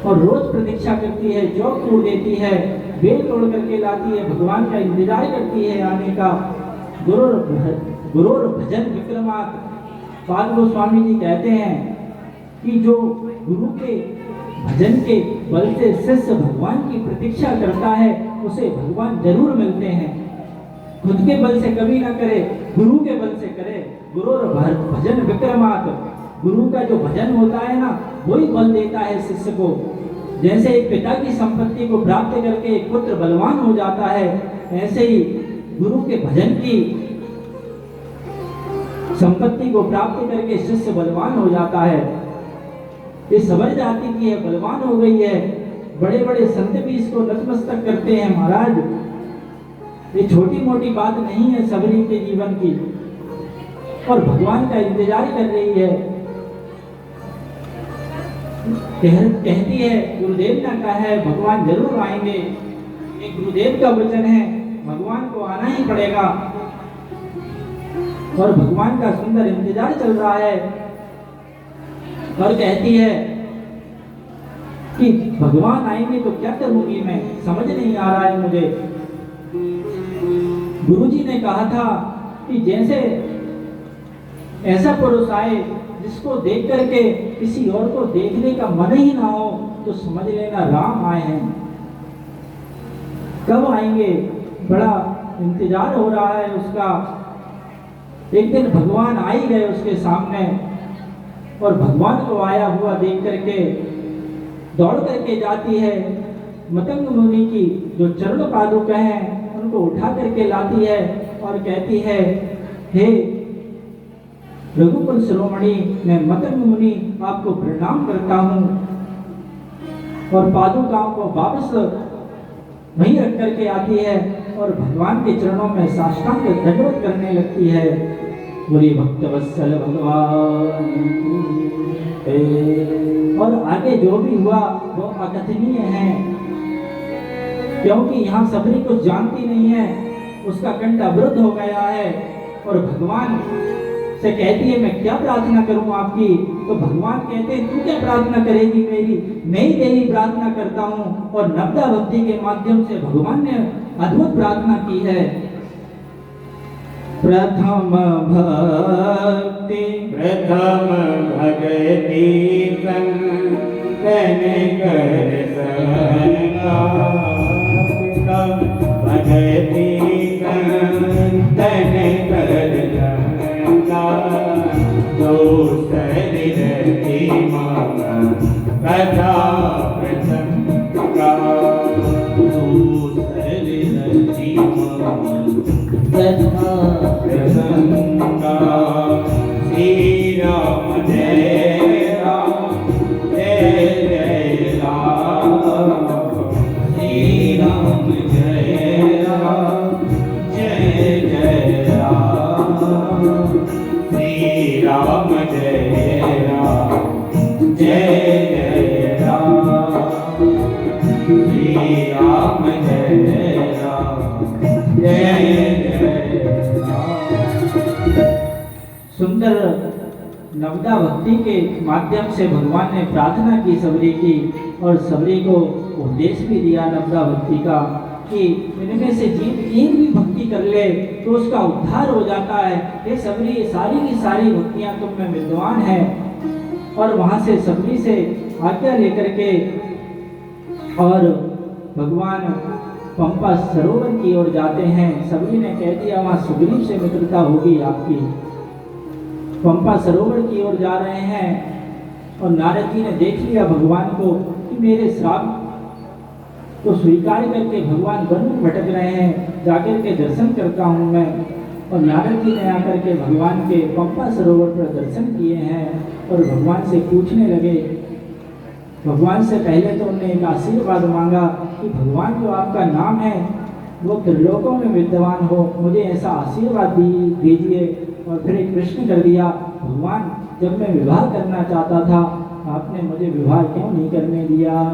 और रोज प्रतीक्षा करती है, चौक तोड़ देती है, बेल तोड़ करके लाती है, भगवान का इंतजार करती है आने का। गुरु भजन विक्रमार्क पाद गोस्वामी जी कहते हैं कि जो गुरु के भजन के बल से शिष्य भगवान की प्रतीक्षा करता है उसे भगवान जरूर मिलते हैं। खुद के बल से कभी ना करे, गुरु के बल से करे। गुरु भजन विक्रमार्क, गुरु का जो भजन होता है ना वही बल देता है शिष्य को। जैसे एक पिता की संपत्ति को प्राप्त करके एक पुत्र बलवान हो जाता है, ऐसे ही गुरु के भजन की संपत्ति को प्राप्त करके शिष्य बलवान हो जाता है। ये समझ जाती कि यह बलवान हो गई है। बड़े बड़े संत भी इसको नतमस्तक करते हैं महाराज। ये छोटी मोटी बात नहीं है सबरी के जीवन की, और भगवान का इंतजार कर रही है। कहती है गुरुदेव ने कहा है भगवान जरूर आएंगे, ये गुरुदेव का वचन है, भगवान को आना ही पड़ेगा। और भगवान का सुंदर इंतजार चल रहा है और कहती है कि भगवान आएंगे तो क्या करूंगी मैं, समझ नहीं आ रहा है मुझे। गुरुजी ने कहा था कि जैसे ऐसा पुरुष आए जिसको देख करके किसी और को देखने का मन ही ना हो तो समझ लेना राम आए हैं। कब आएंगे, बड़ा इंतजार हो रहा है उसका। एक दिन भगवान आ ही गए उसके सामने, और भगवान को आया हुआ देख करके दौड़ करके जाती है मतंग मुनि की जो चरण पादुका हैं उनको उठा करके लाती है और कहती है, हे रघुकुल शिरोमणि, मैं मतंग मुनि आपको प्रणाम करता हूँ। और पादुकाओं को वापस वहीं रख करके आती है और भगवान के चरणों में साष्टांग दंडवत करने लगती है। बोलिए भक्तवत्सल भगवान की। और आगे जो भी हुआ वो अकथनीय है, क्योंकि यहाँ सबरी कुछ जानती नहीं है, उसका कंठ अवरुद्ध हो गया है। और भगवान से कहती है मैं क्या प्रार्थना करूं आपकी? तो भगवान कहते हैं तू क्या प्रार्थना करेगी मेरी, मैं ही तेरी प्रार्थना करता हूं। और नवदा भक्ति के माध्यम से भगवान ने अद्भुत प्रार्थना की है। प्रथम भक्ति प्रथम भगति तन कर सका, भगति तन कर सका, दूसरी रति मांगा कथा प्रथम का, दूसरी रति मांगा कथा प्रथम का। श्री राम जय राम जय जय राम, श्री राम जय राम जय जय राम, श्री राम जय राम जय जय राम, श्री राम जय राम जय जय राम। सुंदर नवदा भक्ति के माध्यम से भगवान ने प्रार्थना की सबरी की, और सबरी को उपदेश भी दिया नवदा भक्ति का। कि इनमें से जीव एक भी भक्ति कर ले तो उसका उद्धार हो जाता है। ये सबरी ये सारी की सारी भक्तियां तुम में विद्वान है। और वहां से सबरी से आज्ञा लेकर के और भगवान पंपा सरोवर की ओर जाते हैं। सबरी ने कह दिया वहां सुग्रीव से मित्रता होगी आपकी। पंपा सरोवर की ओर जा रहे हैं और नारद जी ने देख लिया भगवान को कि मेरे श्राप तो स्वीकार करके भगवान वन में भटक रहे हैं, जाकर के दर्शन करता हूँ मैं। और नारद जी ने आकर के भगवान के पंपा सरोवर पर दर्शन किए हैं और भगवान से पूछने लगे। भगवान से पहले तो उन्होंने एक आशीर्वाद मांगा कि भगवान जो आपका नाम है वो त्रिलोकों में विद्यमान हो, मुझे ऐसा आशीर्वाद दीजिए। और फिर एक प्रश्न कर दिया, भगवान जब मैं विवाह करना चाहता था आपने मुझे विवाह क्यों नहीं करने दिया?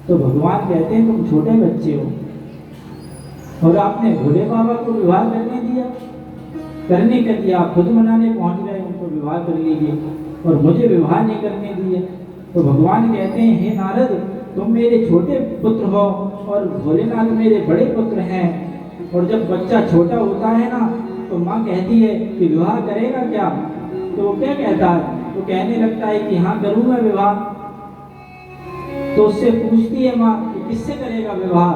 तो भगवान कहते हैं तुम छोटे बच्चे हो और आपने भोले बाबा को विवाह करने दिया, करने कर दिया, आप खुद मनाने पहुंच गए उनको विवाह कर लीजिए और मुझे विवाह नहीं करने दिए। तो भगवान कहते हैं हे नारद तुम मेरे छोटे पुत्र हो और भोलेनाथ मेरे बड़े पुत्र हैं। और जब बच्चा छोटा होता है ना तो माँ कहती है कि विवाह करेगा क्या? तो वो क्या कहता है? तो कहने लगता है कि हाँ करूँगा विवाह। तो उससे पूछती है माँ कि किससे करेगा विवाह?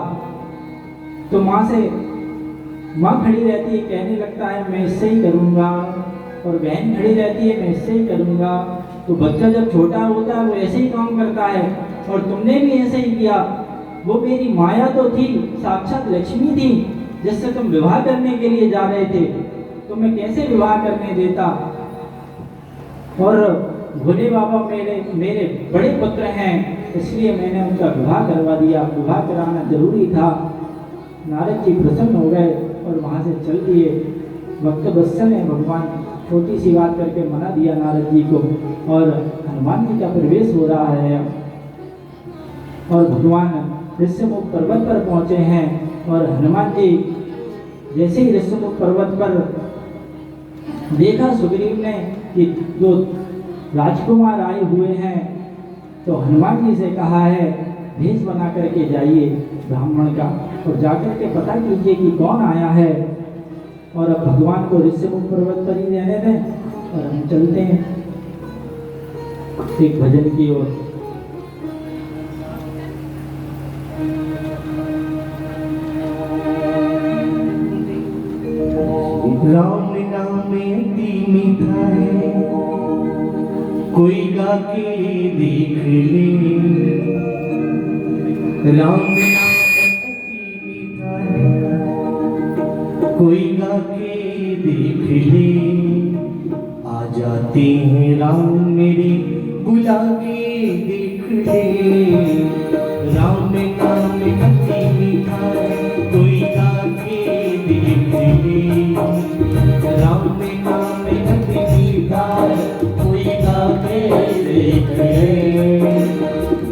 तो माँ खड़ी रहती है, कहने लगता है मैं इससे ही करूँगा। और बहन खड़ी रहती है मैं इससे ही करूँगा। तो बच्चा जब छोटा होता है वो ऐसे ही काम करता है और तुमने भी ऐसे ही किया। वो मेरी माया तो थी, साक्षात लक्ष्मी थी जिससे तुम विवाह करने के लिए जा रहे थे, तो मैं कैसे विवाह करने देता? और भोले बाबा मेरे बड़े पुत्र हैं इसलिए मैंने उनका विवाह करवा दिया, विवाह कराना जरूरी था। नारद जी प्रसन्न हो गए और वहाँ से चल दिए। भक्त वत्सल है भगवान छोटी सी बात करके मना दिया नारद जी को। और हनुमान जी का प्रवेश हो रहा है और भगवान ऋष्यमुख पर्वत पर पहुँचे हैं। और हनुमान जी जैसे ही ऋष्यमुख पर्वत पर देखा सुग्रीव ने कि जो राजकुमार आए हुए हैं तो हनुमान जी से कहा है भेष बना करके जाइए ब्राह्मण का और जाकर के पता कीजिए कि कौन आया है। और अब भगवान को ऋष्यमुख पर्वत पर ही रहने दें और हम चलते हैं एक भजन की ओर। राम नाम अति मीठा है कोई गा के देख ले। राम नाम अति मीठा है कोई गा के देख ले। आ जाते हैं राम मेरे बुला के देख ले। राम नाम अति मीठा है कोई गा के देख ले। राम नाम अति मीठा कोई गा के देख ले।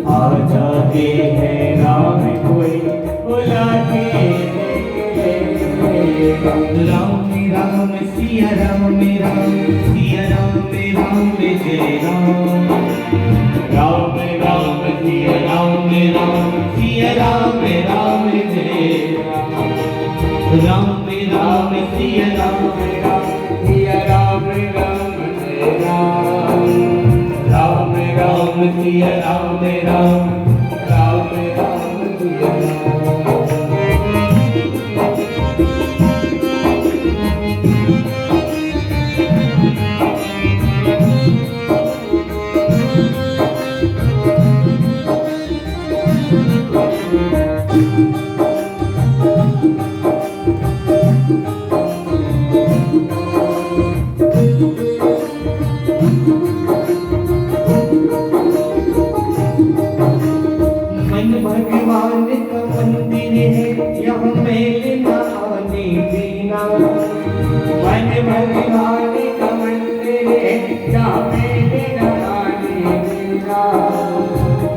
आ जाते हैं राम कोई बुला के देख ले। राम राम सिया राम सिया राम जय राम। राम राम सिया राम सिया राम जय राम। राम राम सिया राम सिया राम जय राम। राम राम सिया राम सिया राम। भगवान का मंदिर है यहाँ मेल न आने देना। मन भगवान का मंदिर है यहाँ मेल न आने देना।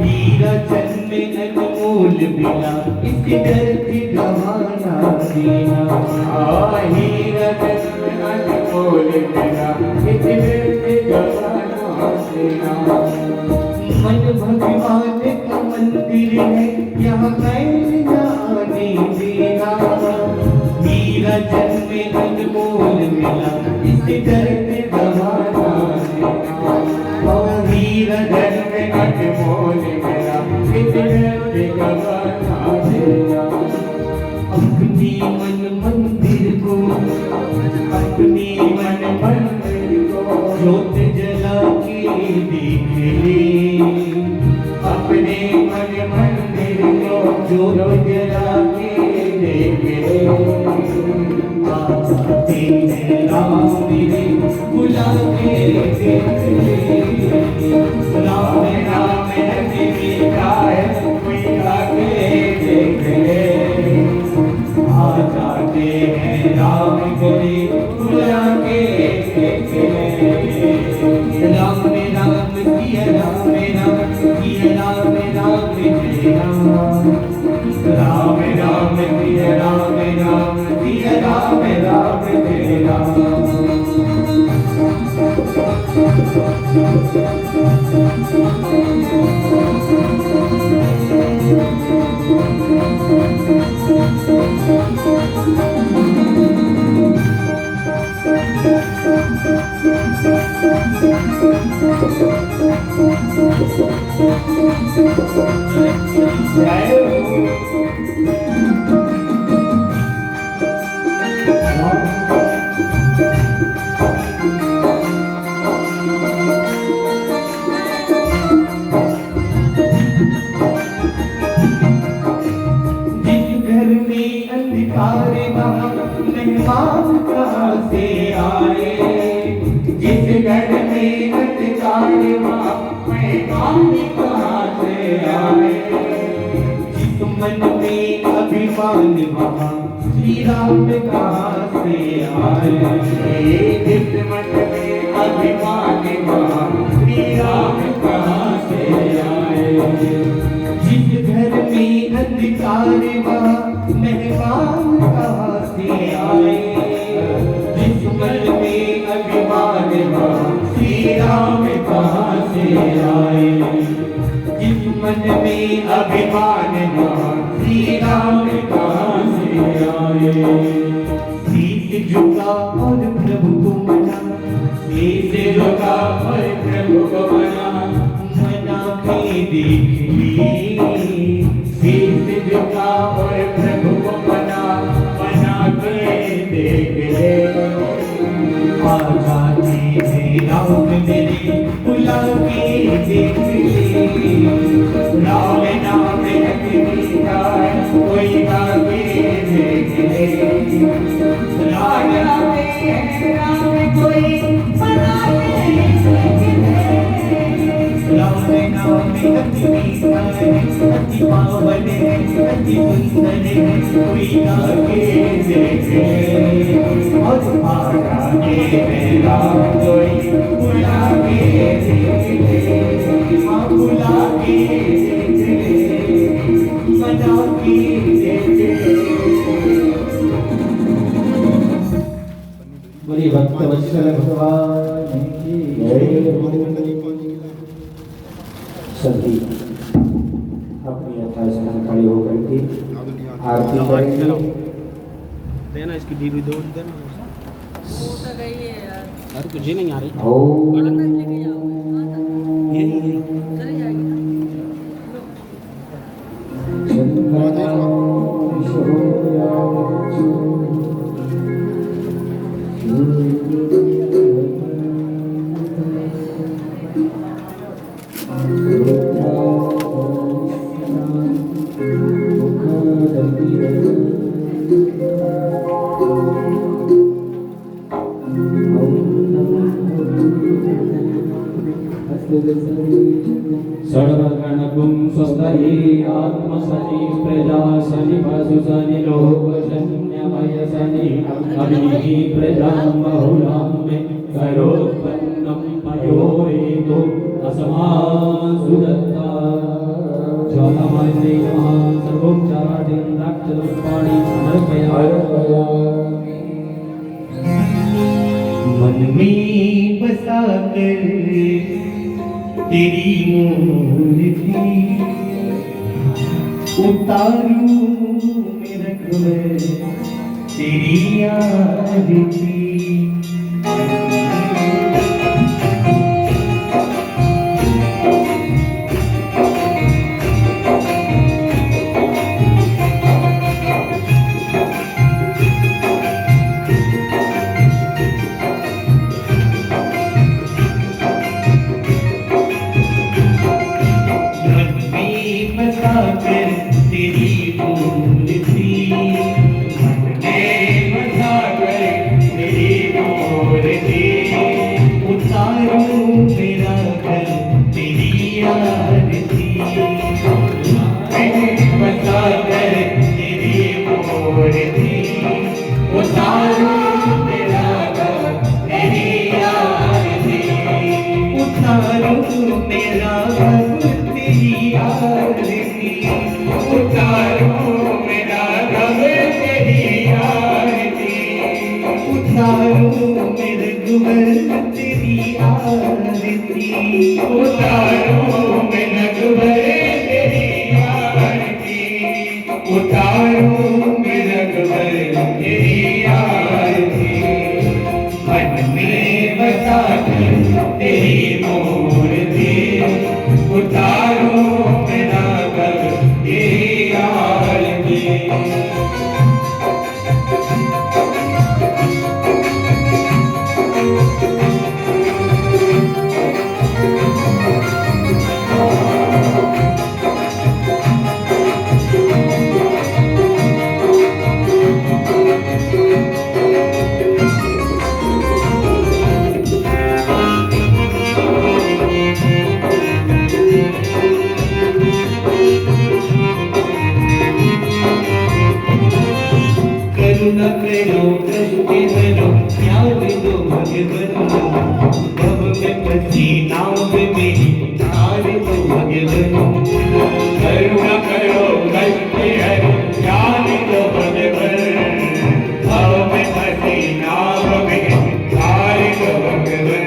हीरा जन्म अनमोल बिना इस धरती गवाना देना। हीरा जन्म अनमोल बिना इस धरती गवाना देना। मन भगवान का मंदिर है यहाँ मैल न आने डरते जमाना वीर धर्म अनमोल मेरा डरते जमाना अपनी मन मंदिर को अपनी मन मंदिर को ज्योत जला के देख ले अपने मन मंदिर को ज्योत जला के देख ले आते हैं राम मेरे बुला के देख ले राम राम मेरी गाय कोई आके देख ले आ जाते हैं राम मेरे बुला के देख ले राम राम किया राम राम किया राम राम जय राम राम राम किया राम राम किया राम राम जय राम मेहमान कहाँ से आए जिस घर में अंधकार मेहमान कहाँ से आए जिस मन में अभिमान वहाँ श्री राम कहाँ से आए जिस मन में अभिमान वहाँ श्री राम कहाँ से आए जिस घर में अंधकार वहाँ मेहमान कहाँ से आए जिस मन में अभिमान वहाँ श्री राम कहाँ से आए जिस मन में अभिमान वहाँ श्री राम कहाँ से आए शीश झुका और प्रभु को मना शीश झुका और प्रभु को मना मना के देख ली शीश झुका और प्रभु को मना के देख ले आ जाते हैं राम मेरे बुला के देख ले राम नाम रखी गाय कोई आगे देख ले राम राम कोई बना के देख ले राम नाम रखी गाय अति पावन अति सुंदर कोई आगे देख ले और आगे मेरा कोई बुला के देख ले बुला के देख ले बना के देख ले बोली भक्त वत्सल भगवान की जय। सभी अपनी यथास्थान खड़े होकर के आरती करेंगे। देना इसकी डीवी दो देना यार कुछ ही नहीं आ रही सर्वगणकुं स्वस्तये आत्मसनि प्रजा सनि पशुसनि लोकशन्यमयसनि अग्निः प्रजां बहुलां मे करोत्पन्नं पयोरेतो असमासुदत्ता ज्वालामालिने नमः सर्वोपचारादिं दाक्षपुष्पाणि समर्पयामि। मन में बसा कर तेरी मूर्ति उतारू मेरे घर तेरी आरती रघुवर तेरी आरती उतारो मैं रघुवर तेरी आरती, उतारो मैं रघुवर तेरी आरती, मन में बसा कर तेरी मूर्ति, उतारो मैं रघुवर तेरी आरती। करुणा करो दृष्टि धरो ज्ञान दो भगवन भव में फंसी नाव मेरी तार दो भगवन करुणा करो कष्ट हरो ज्ञान दो भगवन, भव में फंसी नाव में तार दो भगवन।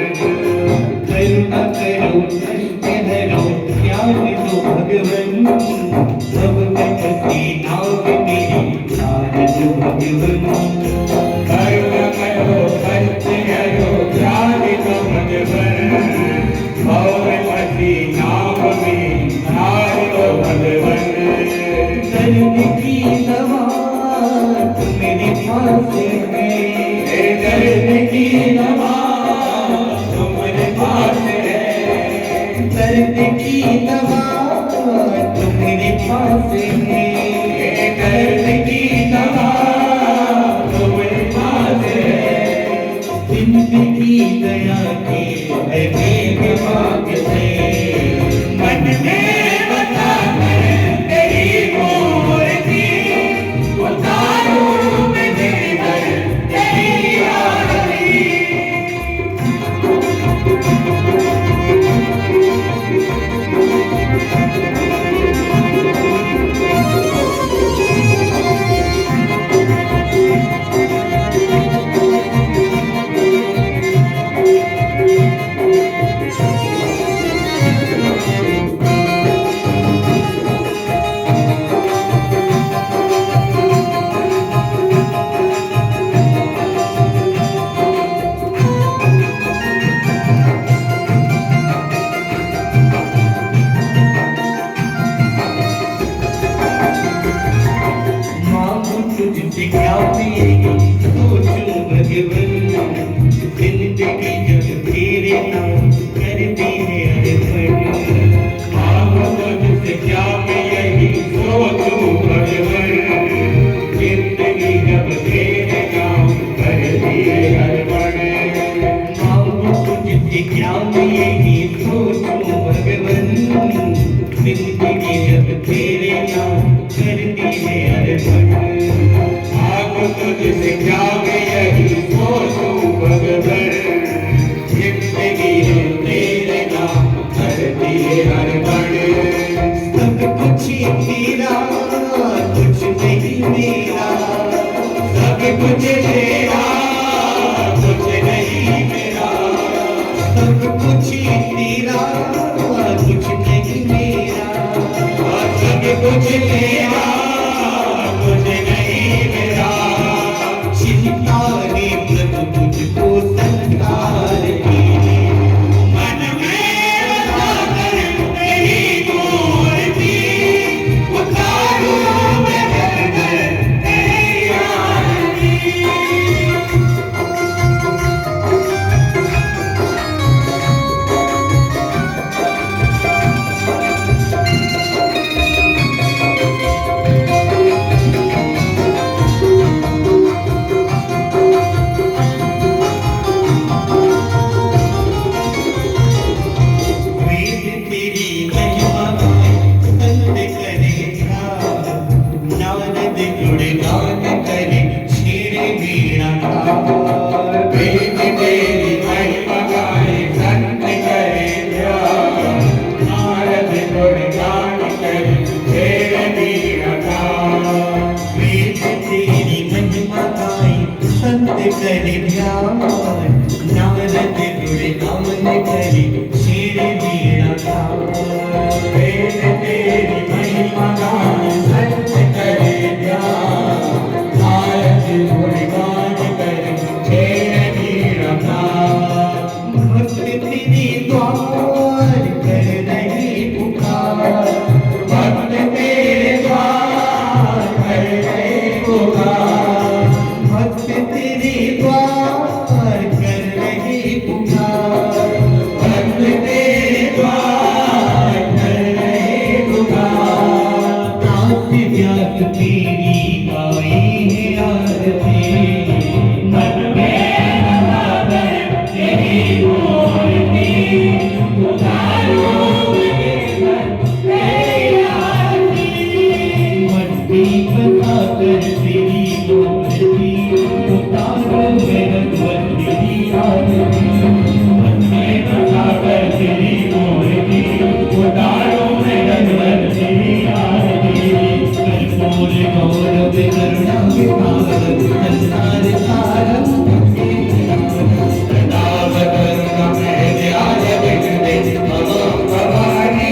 करुणा करो दृष्टि धरो ज्ञान दो भगवन भव में फंसी नाव मेरी तार दो भगवन करुणा करो कष्ट हरो ज्ञान दो भगवन, भव में फंसी नाव में तार दो भगवन। दर्द की दवा मेरे पास है, दर्द की दवा तुम्हारे पास है, दर्द की दवा मेरे पास है, दर्द की दवा तुम्हारे पास है, जिंदगी दया की है मेरे भाग से, मन में बसा कर तेरी मूर्ति, उतारो मैं तेरी तेरी आरती। मांगू तुझसे क्या मेरी सोचूं भगवन, जिंदगी जब तेरे नाम करती है अर्पण, मांगो तुझसे क्या मैं यही सोचूं भगवन, जिंदगी जब तेरे नाम करती है अर्पण। मांगू तुझसे क्या मैं यही सोचूं भगवन, जिंदगी जब तेरे नाम करती है अर्पण, मांगो तुझसे क्या मैं यही सोचूं भगवन, जिंदगी जब तेरे नाम करती है अर्पण। सब कुछ तेरा कुछ नहीं मेरा, सब कुछ तेरा कुछ नहीं मेरा, सब कुछ तेरा कुछ नहीं मेरा, सब कुछ तेरा कुछ नहीं मेरा। चिंता ने प्रभु तुझको संसार की, मन में बसा कर तेरी मूर्ति, उतारो मैं तेरी आरती। मट्टी बनाकर तेरी मूर्ति उतारो मेरे तेरी आरती मट्टी बनाकर तेरी मूर्ति उतारो मेरे तेरी आरती कर्पूर गौरव करुणा विभाग संसार सारम प्रताप करुणा दयाल विघ्ने भवानी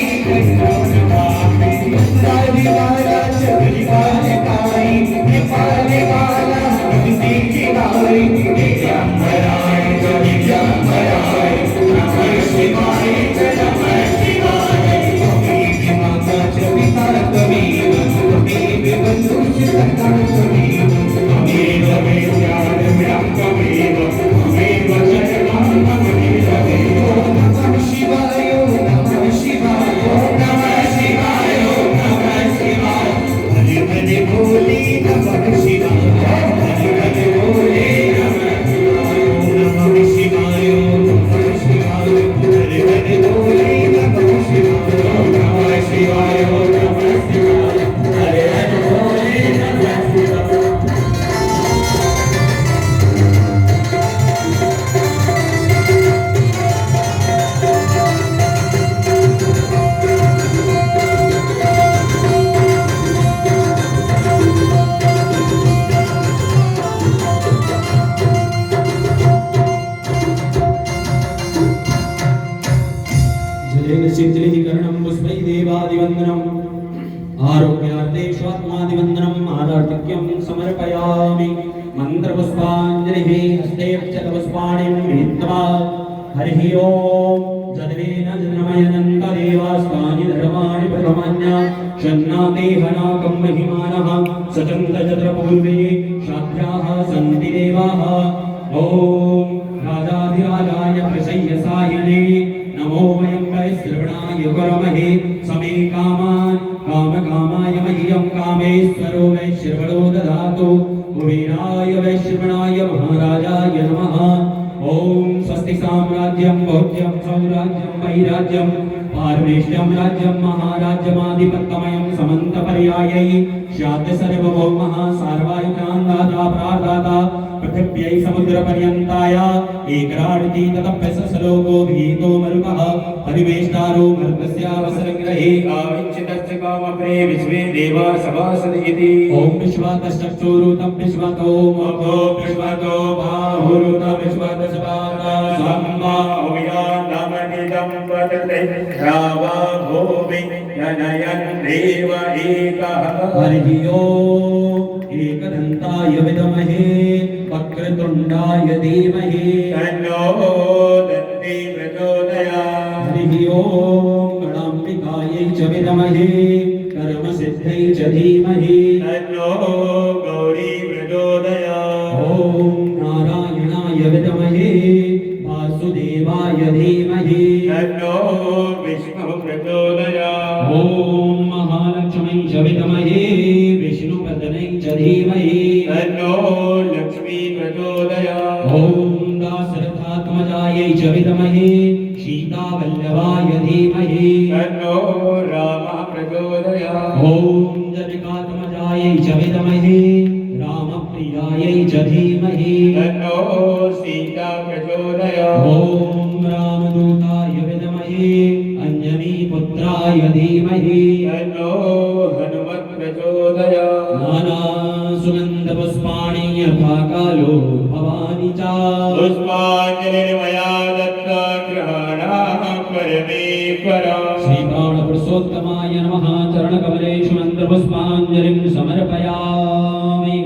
राजी वाला चक्री वाले काई नेपाले वाला किसी की गाई जगम्बराय जगम्बराय नमः शिवाय नमः शिवाय कबीर माता चविता कबीर कबीर बंधु शिवता कबीर कबीर ज्ञान व्याम कबीर कबीर शरणं कबीर नमः शिवाय नमः शिवाय नमः शिवाय नमः शिवाय हरि हरि बोले नमः शिवाय हरि हरि बोले नमः शिवाय नमः शिवाय हरि हरि बोले नमः शिवाय नमः शिवाय नमः शिवाय हरि हरि बोले नमः शिवाय जलेन सिंचलिः कर्णं पुष्पै देवादिवन्दनम् आरोग्यार्थे स्वात्मादिवन्दनम् आरार्तिक्यं समर्पयामि मन्त्रपुष्पाञ्जलिः हस्ते अक्षतपुष्पाणिं गृहीत्वा हरिः ओम् जदवेन जन्मयनन्तदेवास्तानि धर्माणि प्रथमान्य शन्नातेहनाकं महिमानः सचन्तजत्रपूर्वे शाभ्याः सन्ति देवाः ॐ राजाधिराजाय प्रसय्यसायने नमो वयं वै श्रवणाय कुर्महे समे कामान् कामकामाय मह्यं कामेश्वरो वै श्रवणो ददातु कुबेराय वै श्रवणाय महाराजाय नमः ॐ स्वस्ति साम्राज्यं भोज्यं सौराज्यं वैराज्यं पारमेष्ठ्यं राज्यं महाराज्यमाधिपत्यमयं समन्तपर्यायै स्यात् सर्वभौमः सार्वायुकान्दाता प्रादाता पृथिव्यै समुद्रपर्यन्ताय एकराडति ततप्यसलोको भीतो मरुतः परिवेष्टारो मर्गस्यावसरग्रहे कामिच्छितस्य कामप्रे विश्वे देवा सभासदिति ॐ विश्वातश्चक्षुरुतं विश्वतो मो विश्वतो बाहुरुतं विश्वतस्वाता सम्भाव्या नमनिदं वदते रावा भूमि जनयन् देव एकः हरिः ओम् एकदन्ताय विद्महे वक्रतुण्डाय धीमहि तन्नो दन्ति प्रचोदयात् हरिः ओम् गणाम्बिकायै च विद्महे कर्मसिद्ध्यै च धीमहि तन्नो गौरी प्रचोदयात् ॐ नारायणाय विद्महे वासुदेवाय धीमहि तन्नो विष्णु प्रचोदयात् ॐ महालक्ष्म्यै च विद्महे विष्णुपत्न्यै च धीमहि तन्नो लक्ष्मी प्रचोदयात् ॐ दाशरथात्मजायै च विद्महे सीतावल्लभाय धीमहि तन्नो राम प्रचोदयात् ॐ जनकात्मजायै च विद्महे रामप्रियायै च धीमहि तन्नो सीता प्रचोदयात् ॐ रामदूताय विद्महे अंजनीपुत्राय धीमहि तन्नो हनुमत् प्रचोदयात् नानासुगन्धपुष्पाणि यथा कालो भवानि च पुष्पाञ्जलिर्मया दत्ता ग्रहाणाः परमेश्वरा श्रीप्राणपुरुषोत्तमाय नमः चरणकमलेषु मन्त्रपुष्पाञ्जलिं समर्पयामि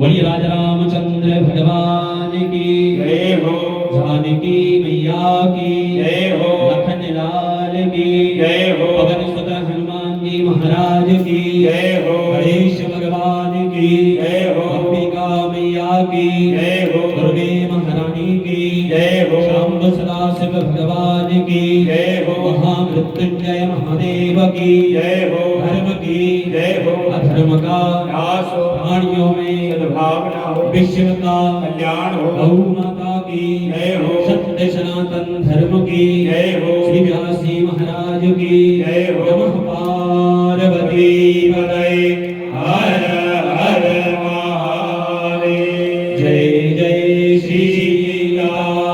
बोलिए राजा रामचंद्र भगवान की जय हो जानकी मैया की जय हो लखन लाल की जय हो पवन सुत हनुमान जी महाराज की जय हो गणेश भगवान की जय हो अंबिका मैया की जय हो दुर्गे महारानी की जय हो शाम्ब सदाशिव भगवान की जय हो महामृत्युंजय महादेव की जय हो धर्म की जय हो अधर्म का नाश हो प्राणियों में सद्भावना हो विश्व का कल्याण हो गौ माता की जय हो सत्य सनातन धर्म की की जय हो। श्री व्यासी महाराज की जय हो। नमः पार्वती पतये हर हर महादेव। जय जय श्री सीता